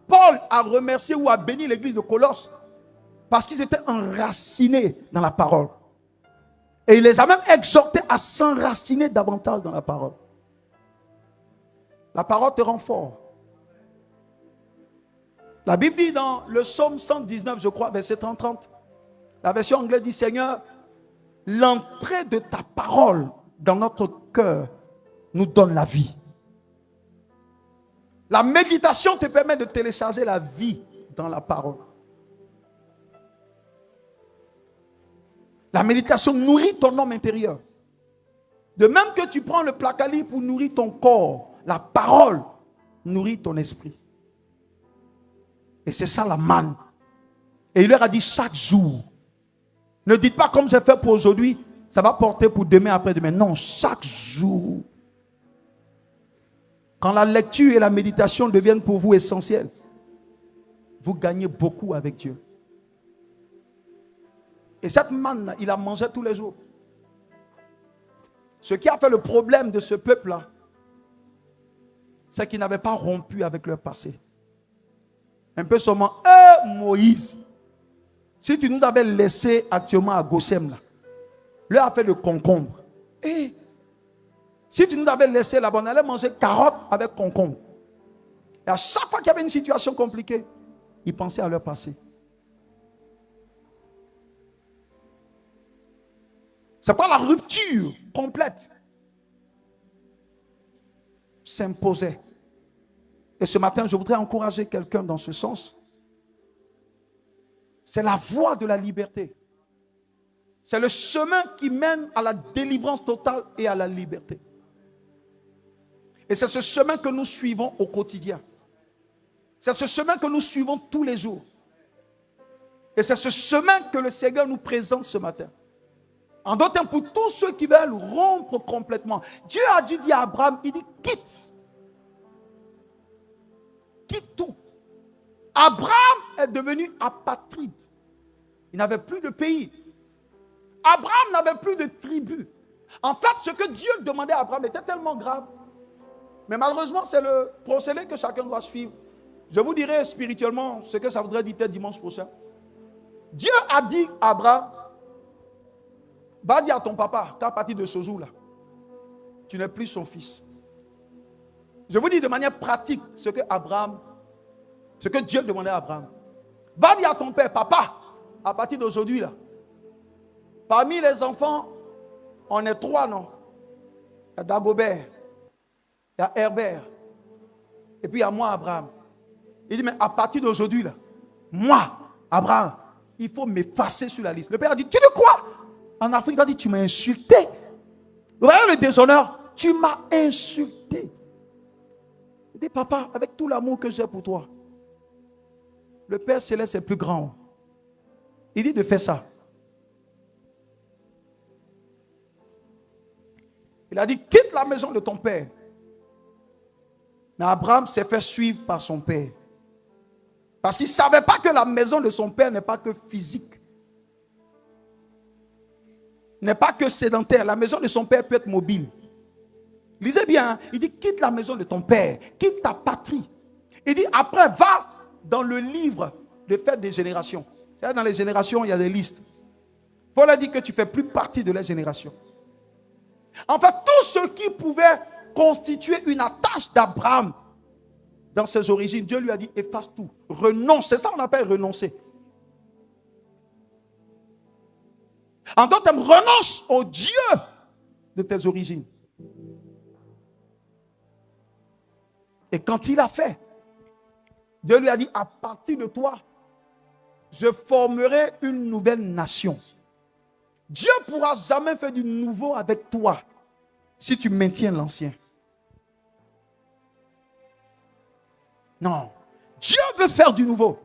Paul a remercié ou a béni l'église de Colosse. Parce qu'ils étaient enracinés dans la parole. Et il les a même exhortés à s'enraciner davantage dans la parole. La parole te rend fort. La Bible dit dans le psaume 119, je crois, verset 30, la version anglaise dit, Seigneur, l'entrée de ta parole dans notre cœur nous donne la vie. La méditation te permet de télécharger la vie dans la parole. La méditation nourrit ton homme intérieur. De même que tu prends le placali pour nourrir ton corps, la parole nourrit ton esprit. Et c'est ça la manne. Et il leur a dit chaque jour. Ne dites pas comme j'ai fait pour aujourd'hui, ça va porter pour demain, après-demain. Non, chaque jour. Quand la lecture et la méditation deviennent pour vous essentielles, vous gagnez beaucoup avec Dieu. Et cette manne, il a mangé tous les jours. Ce qui a fait le problème de ce peuple-là, c'est qu'ils n'avaient pas rompu avec leur passé. Un peu seulement, Moïse, si tu nous avais laissé actuellement à Gosem, là, lui a fait le concombre. Et si tu nous avais laissé là-bas, on allait manger carottes avec concombre. Et à chaque fois qu'il y avait une situation compliquée, il pensait à leur passé. C'est pas la rupture complète. S'imposait. Et ce matin, je voudrais encourager quelqu'un dans ce sens. C'est la voie de la liberté. C'est le chemin qui mène à la délivrance totale et à la liberté. Et c'est ce chemin que nous suivons au quotidien. C'est ce chemin que nous suivons tous les jours. Et c'est ce chemin que le Seigneur nous présente ce matin. En d'autres termes, pour tous ceux qui veulent rompre complètement, Dieu a dû dire à Abraham, il dit quitte. Quitte tout. Abraham est devenu apatride. Il n'avait plus de pays. Abraham n'avait plus de tribu. En fait, ce que Dieu demandait à Abraham était tellement grave. Mais malheureusement, c'est le procédé que chacun doit suivre. Je vous dirai spirituellement ce que ça voudrait dire peut-être dimanche prochain. Dieu a dit à Abraham, va dire à ton papa qu'à partir de ce jour-là, tu n'es plus son fils. Je vous dis de manière pratique ce que Dieu demandait à Abraham. Va dire à ton père, papa, à partir d'aujourd'hui, là, parmi les enfants, on est 3, non? Il y a Dagobert, il y a Herbert, et puis il y a moi, Abraham. Il dit, mais à partir d'aujourd'hui, là, moi, Abraham, il faut m'effacer sur la liste. Le père a dit, tu dis quoi? En Afrique, il a dit, tu m'as insulté. Vous voyez le déshonneur? Tu m'as insulté. Il dit, papa, avec tout l'amour que j'ai pour toi, le Père Céleste est plus grand. Il dit de faire ça. Il a dit, quitte la maison de ton père. Mais Abraham s'est fait suivre par son père. Parce qu'il ne savait pas que la maison de son père n'est pas que physique. N'est pas que sédentaire. La maison de son père peut être mobile. Lisez bien, hein? Il dit, quitte la maison de ton père. Quitte ta patrie. Il dit, après, va dans le livre de fête des générations. Dans les générations, il y a des listes. Paul a dit que tu ne fais plus partie de la génération. En fait, tout ce qui pouvait constituer une attache d'Abraham dans ses origines, Dieu lui a dit, efface tout. Renonce. C'est ça qu'on appelle renoncer. En d'autres termes, renonce au Dieu de tes origines. Et quand il a fait, Dieu lui a dit, à partir de toi, je formerai une nouvelle nation. Dieu ne pourra jamais faire du nouveau avec toi si tu maintiens l'ancien. Non. Dieu veut faire du nouveau.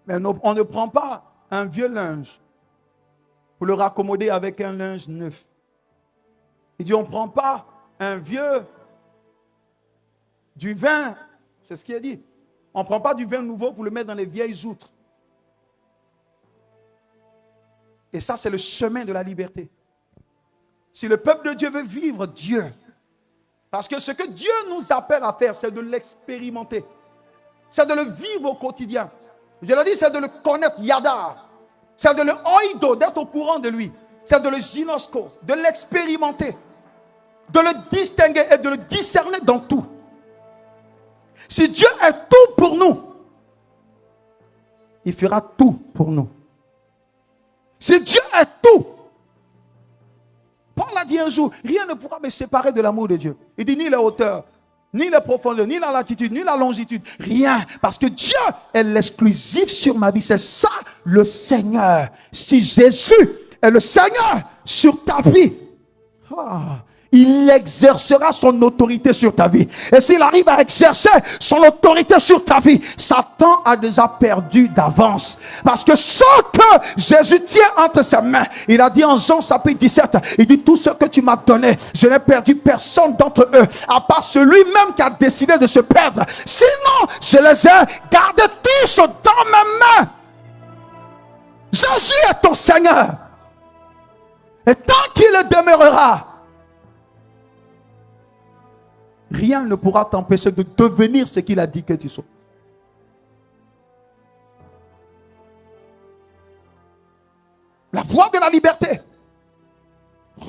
Mais on ne prend pas un vieux linge pour le raccommoder avec un linge neuf. Il dit, on ne prend pas un vieux du vin, c'est ce qu'il a dit. On ne prend pas du vin nouveau pour le mettre dans les vieilles outres. Et ça, c'est le chemin de la liberté. Si le peuple de Dieu veut vivre Dieu, parce que ce que Dieu nous appelle à faire, c'est de l'expérimenter. C'est de le vivre au quotidien. Je l'ai dit, c'est de le connaître, Yada. C'est de le oïdo, d'être au courant de lui. C'est de le gynosco, de l'expérimenter. De le distinguer et de le discerner dans tout. Si Dieu est tout pour nous, il fera tout pour nous. Si Dieu est tout, Paul a dit un jour, rien ne pourra me séparer de l'amour de Dieu. Il dit ni la hauteur, ni la profondeur, ni la latitude, ni la longitude. Rien. Parce que Dieu est l'exclusif sur ma vie. C'est ça le Seigneur. Si Jésus est le Seigneur sur ta vie, il exercera son autorité sur ta vie. Et s'il arrive à exercer son autorité sur ta vie, Satan a déjà perdu d'avance. Parce que ce que Jésus tient entre ses mains, il a dit en Jean chapitre 17, il dit tout ce que tu m'as donné, je n'ai perdu personne d'entre eux, à part celui-même qui a décidé de se perdre. Sinon, je les ai gardés tous dans mes mains. Jésus est ton Seigneur. Et tant qu'il le demeurera, rien ne pourra t'empêcher de devenir ce qu'il a dit que tu sois. La voie de la liberté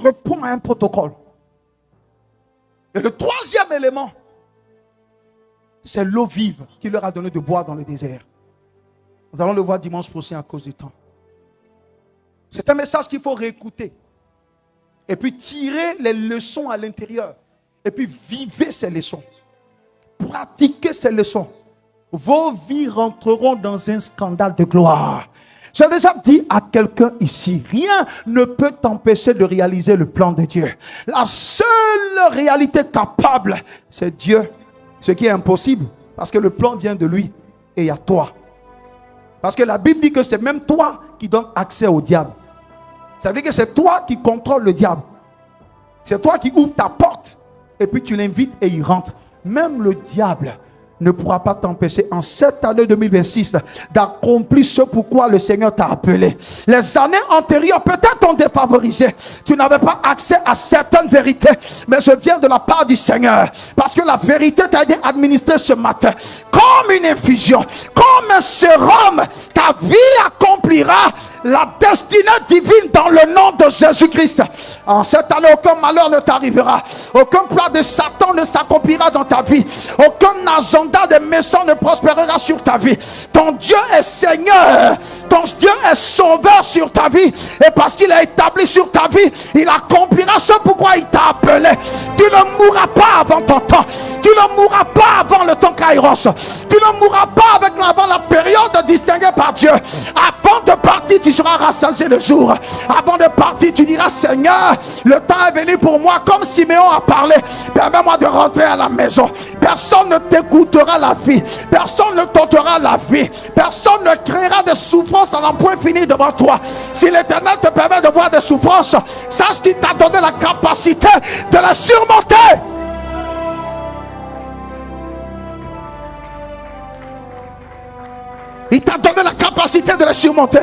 répond à un protocole. Et le troisième élément, c'est l'eau vive qu'il leur a donné de boire dans le désert. Nous allons le voir dimanche prochain à cause du temps. C'est un message qu'il faut réécouter. Et puis tirer les leçons à l'intérieur. Et puis vivez ces leçons. Pratiquez ces leçons. Vos vies rentreront dans un scandale de gloire. J'ai déjà dit à quelqu'un ici, rien ne peut t'empêcher de réaliser le plan de Dieu. La seule réalité capable, c'est Dieu. Ce qui est impossible, parce que le plan vient de lui et il y a toi. Parce que la Bible dit que c'est même toi qui donne accès au diable. Ça veut dire que c'est toi qui contrôle le diable. C'est toi qui ouvre ta porte et puis tu l'invites et il rentre. Même le diable ne pourra pas t'empêcher en cette année 2026 d'accomplir ce pourquoi le Seigneur t'a appelé. Les années antérieures peut-être t'ont défavorisé. Tu n'avais pas accès à certaines vérités, mais je viens de la part du Seigneur parce que la vérité t'a été administrée ce matin comme une infusion, comme un sérum. Ta vie accomplira la destinée divine dans le nom de Jésus-Christ. En cette année, aucun malheur ne t'arrivera. Aucun plan de Satan ne s'accomplira dans ta vie. Aucun agenda de méchants ne prospérera sur ta vie. Ton Dieu est Seigneur. Ton Dieu est sauveur sur ta vie. Et parce qu'il est établi sur ta vie, il accomplira ce pourquoi il t'a appelé. Tu ne mourras pas avant ton temps. Tu ne mourras pas avant le temps Kairos. Tu ne mourras pas avant la période distinguée par Dieu. Avant de partir, tu seras rassasié le jour. Avant de partir, tu diras: Seigneur, le temps est venu pour moi, comme Siméon a parlé. Permets-moi de rentrer à la maison. Personne ne t'écoutera la vie. Personne ne t'ôtera la vie. Personne ne créera des souffrances à l'emploi fini devant toi. Si l'Éternel te permet de voir des souffrances, sache qu'il t'a donné la capacité de la surmonter. Il t'a donné la capacité de la surmonter.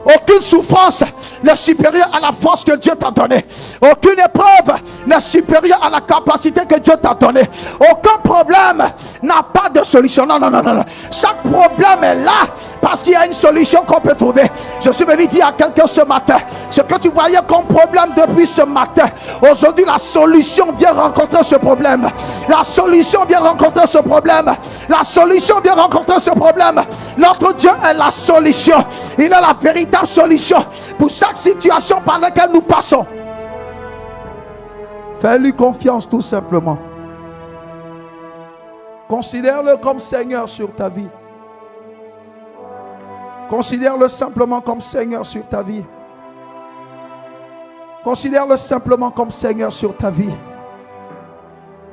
Aucune souffrance n'est supérieure à la force que Dieu t'a donnée. Aucune épreuve n'est supérieure à la capacité que Dieu t'a donnée. Aucun problème n'a pas de solution. Non, non, non, non. Chaque problème est là parce qu'il y a une solution qu'on peut trouver. Je suis venu dire à quelqu'un ce matin, ce que tu voyais comme problème depuis ce matin, aujourd'hui la solution vient rencontrer ce problème. La solution vient rencontrer ce problème. La solution vient rencontrer ce problème. Notre Dieu est la solution. Il est la vérité. Solution pour chaque situation par laquelle nous passons. Fais-lui confiance tout simplement. Considère-le comme Seigneur sur ta vie. Considère-le simplement comme Seigneur sur ta vie. Considère-le simplement comme Seigneur sur ta vie.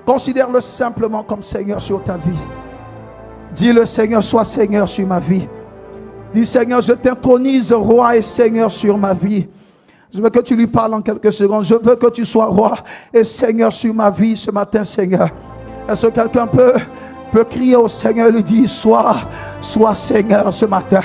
Considère-le simplement comme Seigneur sur ta vie. Dis-le: Seigneur, sois Seigneur sur ma vie. Dis: Seigneur, je t'intronise roi et Seigneur sur ma vie. Je veux que tu lui parles en quelques secondes. Je veux que tu sois roi et Seigneur sur ma vie ce matin, Seigneur. Est-ce que quelqu'un peut crier au Seigneur et lui dire: sois Seigneur ce matin.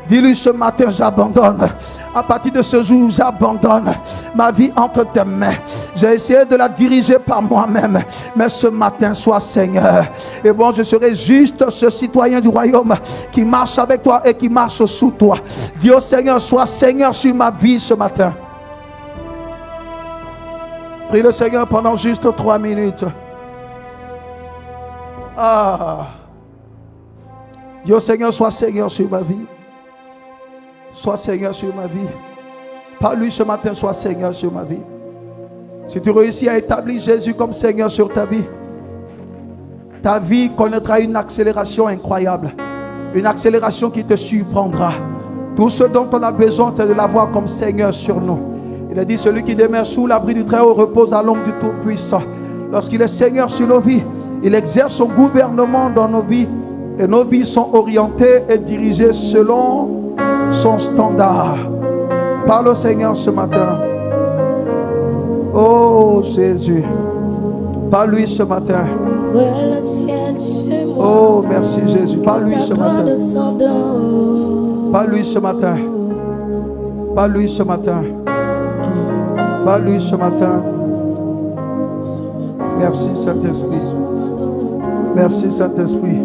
Dis-lui: ce matin, j'abandonne. À partir de ce jour, j'abandonne ma vie entre tes mains. J'ai essayé de la diriger par moi-même, mais ce matin, sois Seigneur. Et bon, je serai juste ce citoyen du royaume qui marche avec toi et qui marche sous toi. Dis au Seigneur: sois Seigneur sur ma vie ce matin. Prie le Seigneur pendant juste 3 minutes. Dis au Seigneur: sois Seigneur sur ma vie. Sois Seigneur sur ma vie. Par lui ce matin, sois Seigneur sur ma vie. Si tu réussis à établir Jésus comme Seigneur sur ta vie connaîtra une accélération incroyable. Une accélération qui te surprendra. Tout ce dont on a besoin, c'est de l'avoir comme Seigneur sur nous. Il a dit: celui qui demeure sous l'abri du Très-Haut repose à l'ombre du Tout-Puissant. Lorsqu'il est Seigneur sur nos vies, il exerce son gouvernement dans nos vies. Et nos vies sont orientées et dirigées selon son standard. Parle au Seigneur ce matin. Oh Jésus, parle-lui ce matin. Oh merci Jésus, parle-lui ce matin. Parle-lui ce matin. Parle-lui ce matin. Parle-lui ce matin. Merci Saint-Esprit. Merci Saint-Esprit.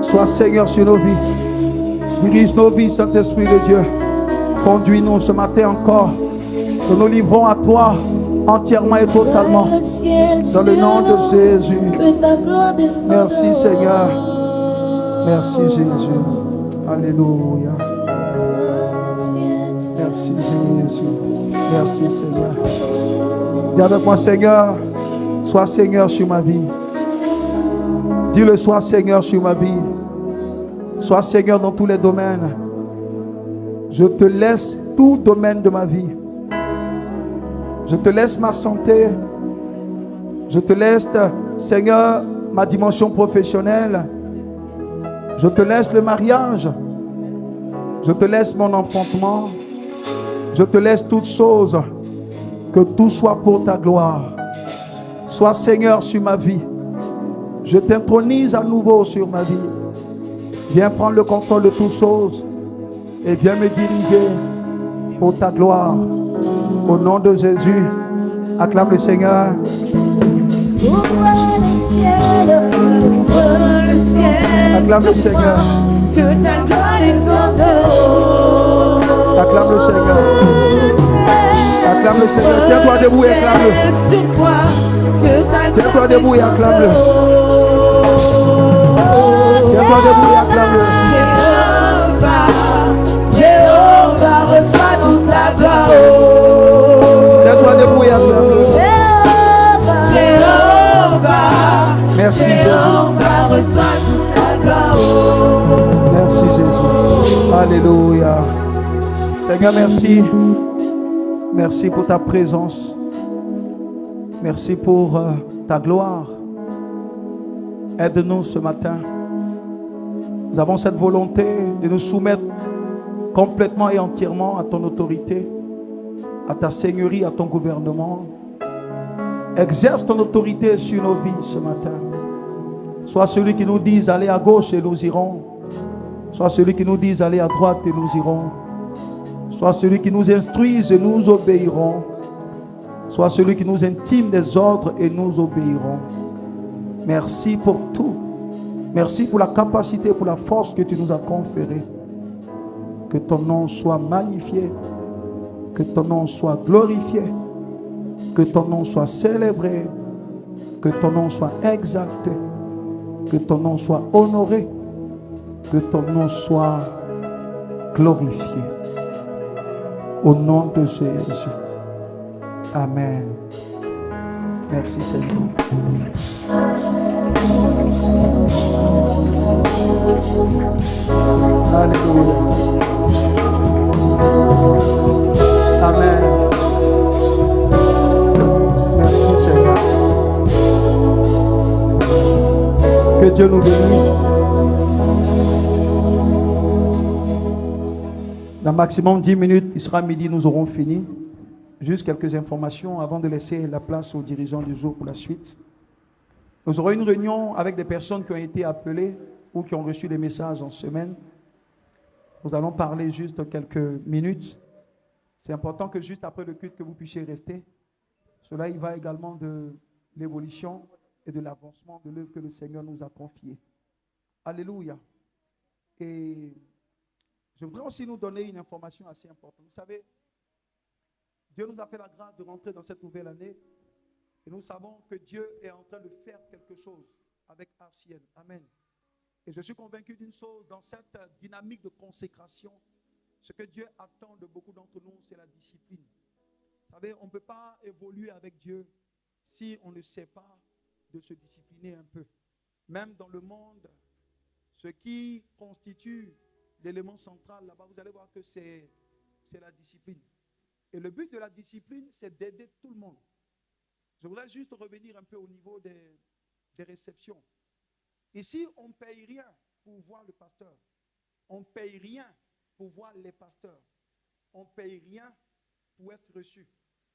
Sois Seigneur sur nos vies. Dirige nos vies, Saint-Esprit de Dieu. Conduis-nous ce matin encore. Nous nous livrons à toi entièrement et totalement. Dans le nom de Jésus. Merci Seigneur. Merci Jésus. Alléluia. Merci Jésus. Merci Seigneur. Dis avec moi, Seigneur, sois Seigneur sur ma vie. Dis-le, sois Seigneur sur ma vie. Sois Seigneur dans tous les domaines. Je te laisse tout domaine de ma vie. Je te laisse ma santé. Je te laisse, Seigneur, ma dimension professionnelle. Je te laisse le mariage. Je te laisse mon enfantement. Je te laisse toutes choses. Que tout soit pour ta gloire. Sois Seigneur sur ma vie. Je t'intronise à nouveau sur ma vie. Viens prendre le contrôle de toutes choses. Et viens me diriger pour ta gloire. Au nom de Jésus. Acclame le Seigneur. Acclame le Seigneur. Acclame le Seigneur. Acclame le Seigneur. Tiens-toi debout et acclame-le. Tiens-toi debout et acclame-le. Tiens-toi debout et acclame-le. Jéhovah reçoit toute la gloire. Tiens-toi debout et acclame-le. Jéhovah. Merci Jésus. Jéhovah reçoit toute la gloire. Merci Jésus. Alléluia. Seigneur, merci. Merci pour ta présence. Merci pour ta gloire. Aide-nous ce matin. Nous avons cette volonté de nous soumettre complètement et entièrement à ton autorité, à ta seigneurie, à ton gouvernement. Exerce ton autorité sur nos vies ce matin. Sois celui qui nous dise allez à gauche et nous irons. Sois celui qui nous dise allez à droite et nous irons. Sois celui qui nous instruise et nous obéirons. Sois celui qui nous intime des ordres et nous obéirons. Merci pour tout. Merci pour la capacité, pour la force que tu nous as conférée. Que ton nom soit magnifié. Que ton nom soit glorifié. Que ton nom soit célébré. Que ton nom soit exalté. Que ton nom soit honoré. Que ton nom soit glorifié. Au nom de Jésus. Amen. Merci Seigneur. Alléluia. Amen. Merci Seigneur. Que Dieu nous bénisse. Dans maximum 10 minutes, il sera midi, nous aurons fini. Juste quelques informations avant de laisser la place aux dirigeants du jour pour la suite. Nous aurons une réunion avec des personnes qui ont été appelées ou qui ont reçu des messages en semaine. Nous allons parler juste quelques minutes. C'est important que juste après le culte que vous puissiez rester. Cela, il va également de l'évolution et de l'avancement de l'œuvre que le Seigneur nous a confiée. Alléluia. Et je voudrais aussi nous donner une information assez importante. Vous savez, Dieu nous a fait la grâce de rentrer dans cette nouvelle année et nous savons que Dieu est en train de faire quelque chose avec RCN. Amen. Et je suis convaincu d'une chose, dans cette dynamique de consécration, ce que Dieu attend de beaucoup d'entre nous, c'est la discipline. Vous savez, on ne peut pas évoluer avec Dieu si on ne sait pas de se discipliner un peu. Même dans le monde, ce qui constitue l'élément central là-bas, vous allez voir que c'est la discipline. Et le but de la discipline, c'est d'aider tout le monde. Je voudrais juste revenir un peu au niveau des réceptions. Ici, on ne paye rien pour voir le pasteur. On ne paye rien pour voir les pasteurs. On ne paye rien pour être reçu.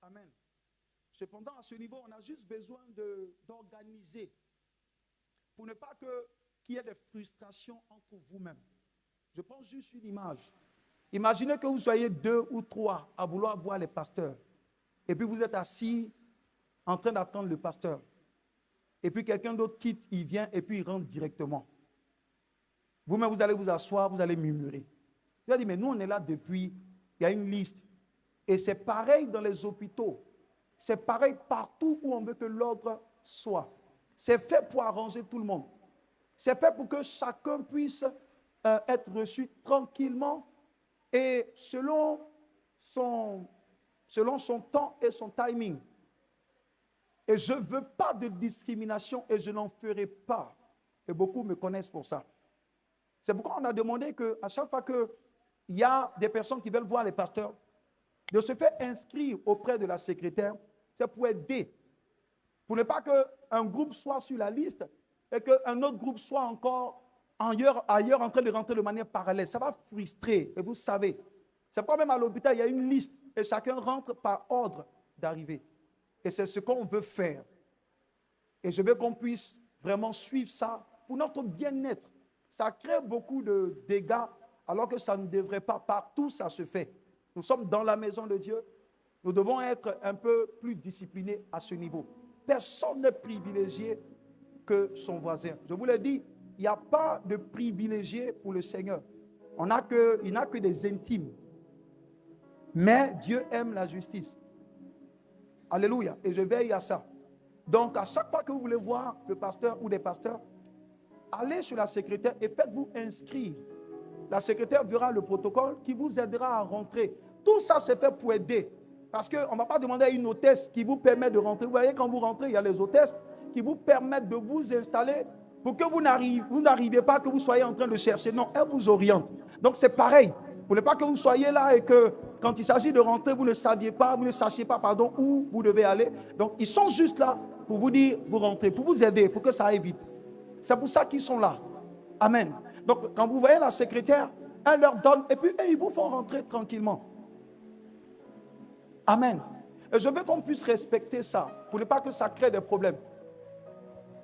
Amen. Cependant, à ce niveau, on a juste besoin d'organiser pour ne pas qu'il y ait des frustrations entre vous-mêmes. Je prends juste une image. Imaginez que vous soyez 2 ou 3 à vouloir voir les pasteurs. Et puis vous êtes assis en train d'attendre le pasteur. Et puis quelqu'un d'autre quitte, il vient et puis il rentre directement. Vous-même, vous allez vous asseoir, vous allez murmurer. Il a dit, mais nous, on est là depuis il y a une liste. Et c'est pareil dans les hôpitaux. C'est pareil partout où on veut que l'ordre soit. C'est fait pour arranger tout le monde. C'est fait pour que chacun puisse être reçu tranquillement et selon son temps et son timing. Et je ne veux pas de discrimination et je n'en ferai pas. Et beaucoup me connaissent pour ça. C'est pourquoi on a demandé qu'à chaque fois qu'il y a des personnes qui veulent voir les pasteurs, de se faire inscrire auprès de la secrétaire, c'est pour aider. Pour ne pas qu'un groupe soit sur la liste et qu'un autre groupe soit encore ailleurs en train de rentrer de manière parallèle. Ça va frustrer. Et vous savez, c'est pourquoi même à l'hôpital, il y a une liste et chacun rentre par ordre d'arrivée. Et c'est ce qu'on veut faire. Et je veux qu'on puisse vraiment suivre ça pour notre bien-être. Ça crée beaucoup de dégâts alors que ça ne devrait pas. Partout, ça se fait. Nous sommes dans la maison de Dieu. Nous devons être un peu plus disciplinés à ce niveau. Personne n'est privilégié que son voisin. Je vous l'ai dit, il n'y a pas de privilégié pour le Seigneur. Il n'a que des intimes. Mais Dieu aime la justice. Alléluia. Et je veille à ça. Donc, à chaque fois que vous voulez voir le pasteur ou des pasteurs, allez sur la secrétaire et faites-vous inscrire. La secrétaire verra le protocole qui vous aidera à rentrer. Tout ça, c'est fait pour aider. Parce qu'on ne va pas demander à une hôtesse qui vous permet de rentrer. Vous voyez, quand vous rentrez, il y a les hôtesses qui vous permettent de vous installer pour que vous n'arriviez pas, que vous soyez en train de chercher. Non, elle vous oriente. Donc, c'est pareil. Pour ne pas que vous soyez là et que quand il s'agit de rentrer, vous ne sachiez pas où vous devez aller. Donc, ils sont juste là pour vous dire, vous rentrez, pour vous aider, pour que ça aille vite. C'est pour ça qu'ils sont là. Amen. Donc, quand vous voyez la secrétaire, elle leur donne, et puis ils vous font rentrer tranquillement. Amen. Et je veux qu'on puisse respecter ça, pour ne pas que ça crée des problèmes.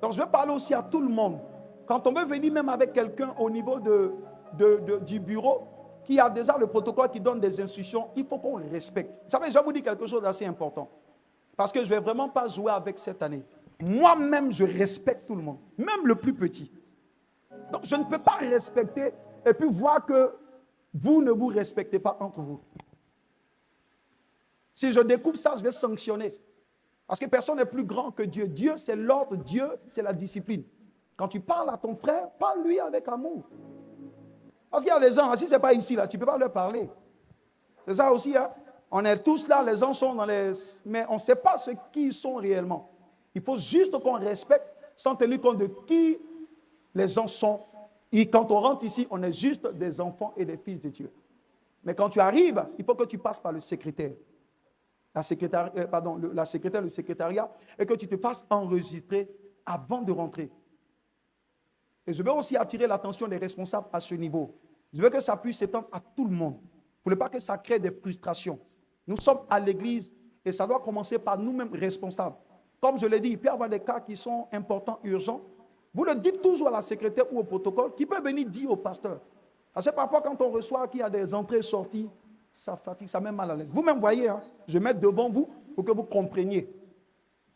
Donc, je veux parler aussi à tout le monde. Quand on veut venir même avec quelqu'un au niveau du bureau, qui a déjà le protocole qui donne des instructions, il faut qu'on respecte. Vous savez, je vais vous dire quelque chose d'assez important. Parce que je ne vais vraiment pas jouer avec cette année. Moi-même, je respecte tout le monde, même le plus petit. Donc, je ne peux pas respecter et puis voir que vous ne vous respectez pas entre vous. Si je découvre ça, je vais sanctionner. Parce que personne n'est plus grand que Dieu. Dieu, c'est l'ordre. Dieu, c'est la discipline. Quand tu parles à ton frère, parle-lui avec amour. Parce qu'il y a des gens, si ce n'est pas ici, là, tu ne peux pas leur parler. C'est ça aussi, hein? On est tous là, les gens sont dans les... Mais on ne sait pas ce qu'ils sont réellement. Il faut juste qu'on respecte sans tenir compte de qui les gens sont. Et quand on rentre ici, on est juste des enfants et des fils de Dieu. Mais quand tu arrives, il faut que tu passes par le secrétaire. Le secrétariat, et que tu te fasses enregistrer avant de rentrer. Et je veux aussi attirer l'attention des responsables à ce niveau. Je veux que ça puisse s'étendre à tout le monde. Pour ne pas que ça crée des frustrations. Nous sommes à l'église et ça doit commencer par nous-mêmes responsables. Comme je l'ai dit, il peut y avoir des cas qui sont importants, urgents. Vous le dites toujours à la secrétaire ou au protocole qui peut venir dire au pasteur. Parce que parfois, quand on reçoit qu'il y a des entrées et sorties, ça fatigue, ça met mal à l'aise. Vous-même voyez, hein, je mets devant vous pour que vous compreniez.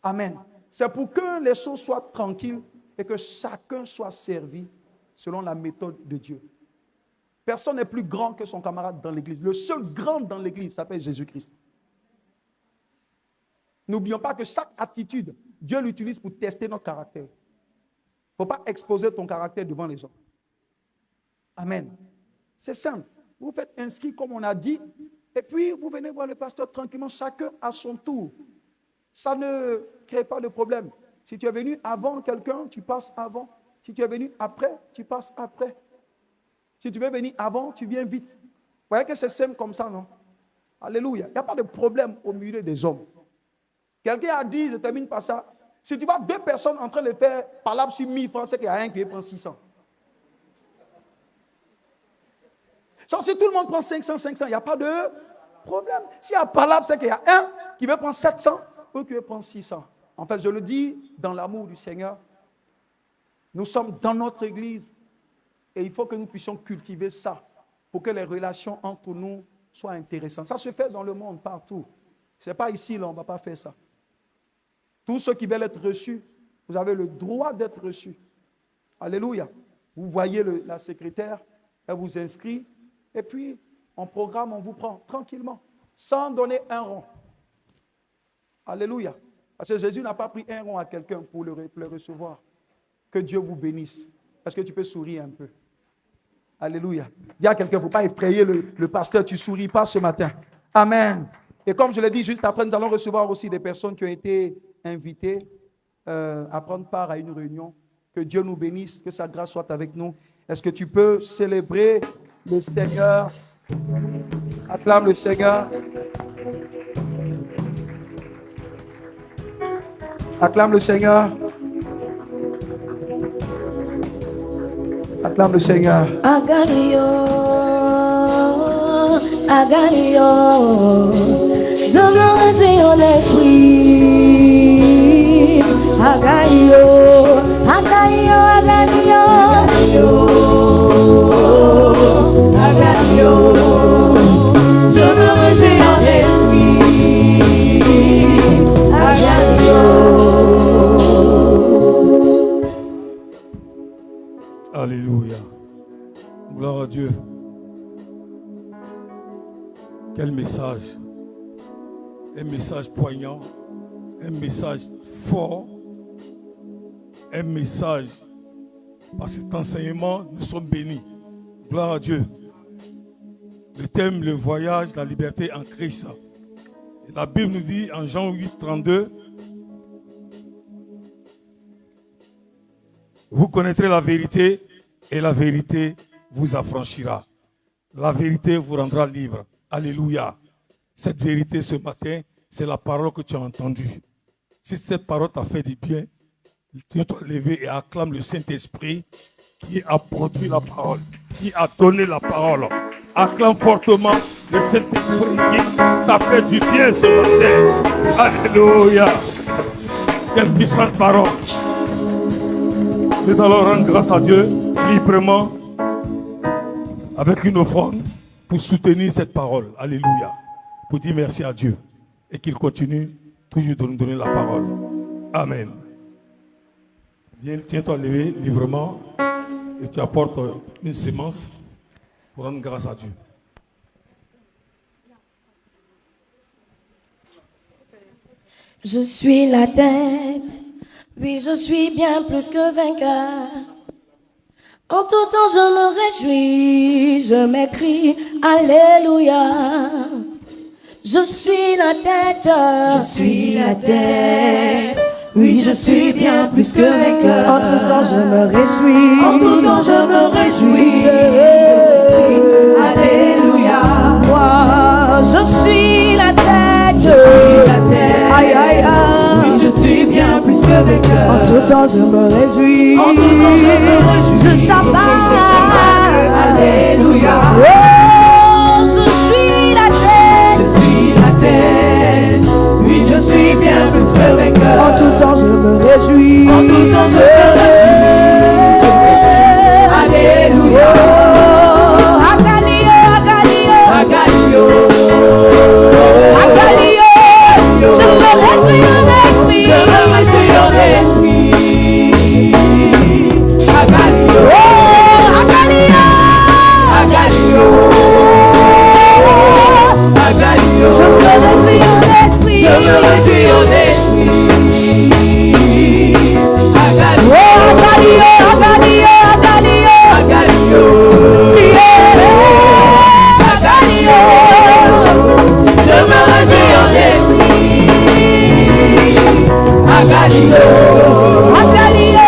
Amen. C'est pour que les choses soient tranquilles et que chacun soit servi selon la méthode de Dieu. Personne n'est plus grand que son camarade dans l'église. Le seul grand dans l'église s'appelle Jésus-Christ. N'oublions pas que chaque attitude, Dieu l'utilise pour tester notre caractère. Il ne faut pas exposer ton caractère devant les gens. Amen. C'est simple. Vous faites inscrit comme on a dit, et puis vous venez voir le pasteur tranquillement, chacun à son tour. Ça ne crée pas de problème. Si tu es venu avant quelqu'un, tu passes avant. Si tu es venu après, tu passes après. Si tu veux venir avant, tu viens vite. Vous voyez que c'est simple comme ça, non? Alléluia. Il n'y a pas de problème au milieu des hommes. Quelqu'un a dit, je termine par ça, si tu vois deux personnes en train de faire palabre sur 1000 francs, c'est qu'il y a un qui prend 600. Donc, si tout le monde prend 500, il n'y a pas de problème. S'il y a palabre, c'est qu'il y a un qui veut prendre 700 ou qui veut prendre 600. En fait, je le dis dans l'amour du Seigneur. Nous sommes dans notre église et il faut que nous puissions cultiver ça pour que les relations entre nous soient intéressantes. Ça se fait dans le monde, partout. Ce n'est pas ici, là, on ne va pas faire ça. Tous ceux qui veulent être reçus, vous avez le droit d'être reçus. Alléluia. Vous voyez la secrétaire, elle vous inscrit, et puis On programme, on vous prend tranquillement, sans donner un rond. Alléluia. Parce que Jésus n'a pas pris un rond à quelqu'un pour le recevoir. Que Dieu vous bénisse. Est-ce que tu peux sourire un peu? Alléluia. Dis à quelqu'un, il ne faut pas effrayer le pasteur, tu ne souris pas ce matin. Amen. Et comme je l'ai dit juste après, nous allons recevoir aussi des personnes qui ont été invitées à prendre part à une réunion. Que Dieu nous bénisse, que sa grâce soit avec nous. Est-ce que tu peux célébrer le Seigneur? Acclame le Seigneur. Acclame le Seigneur. Acclame le Seigneur. Agalio, Agalio, je me réjouis en esprit. Agalio, Agalio, Agalio, Agalio, je me réjouis en esprit. Agalio. Alléluia. Gloire à Dieu. Quel message. Un message poignant. Un message fort. Un message. Par cet enseignement, nous sommes bénis. Gloire à Dieu. Le thème, le voyage, la liberté en Christ. Et la Bible nous dit en Jean 8, 32, vous connaîtrez la vérité et la vérité vous affranchira. La vérité vous rendra libre. Alléluia. Cette vérité ce matin, c'est la parole que tu as entendue. Si cette parole t'a fait du bien, tu dois te lever et acclame le Saint-Esprit qui a produit la parole, qui a donné la parole. Acclame fortement le Saint-Esprit qui t'a fait du bien ce matin. Alléluia. Quelle puissante parole. Nous allons rendre grâce à Dieu librement avec une offrande pour soutenir cette parole. Alléluia. Pour dire merci à Dieu et qu'il continue toujours de nous donner la parole. Amen. Viens, tiens-toi levé librement et tu apportes une sémence pour rendre grâce à Dieu. Je suis la tête, oui, je suis bien plus que vainqueur. En tout temps, je me réjouis, je m'écris Alléluia. Je suis la tête, oui, je suis bien plus que vainqueur. En tout temps, je me réjouis, en tout temps, je me réjouis. Alléluia. Moi, je suis la tête, aïe, aïe, aïe. Oui, je suis bien plus que vainqueur. En tout temps, je me réjouis, en tout temps, je me réjouis. Je chapelle, alléluia. Oh, je suis la tête, oui, je suis bien plus que vainqueur. En tout temps, je me réjouis, en tout temps, je me réjouis. Alléluia. Agalio, Agalio, Agalio, Agalio. Je me réjouis en esprit, je me réjouis en esprit. Agalio, Agalio, Agalio, Agalio. Je me réjouis en esprit, je me réjouis en esprit. Agalio, Agalio, Agalio, Agalio, Agalio, Agalio. Je me réjouis en esprit. Agalio, Agalio,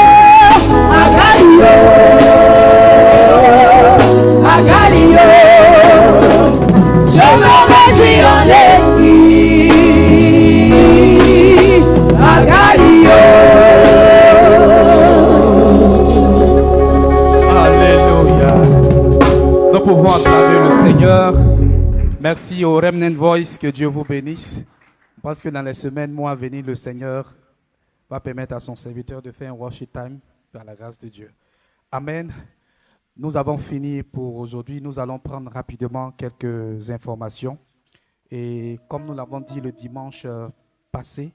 Agalio, Agalio. Je me réjouis en esprit. Agalio. Alléluia. Nous pouvons acclamer le Seigneur. Merci au Remnant Voice, que Dieu vous bénisse. Parce que dans les semaines, mois à venir, le Seigneur va permettre à son serviteur de faire un worship time par la grâce de Dieu. Amen. Nous avons fini pour aujourd'hui. Nous allons prendre rapidement quelques informations. Et comme nous l'avons dit le dimanche passé,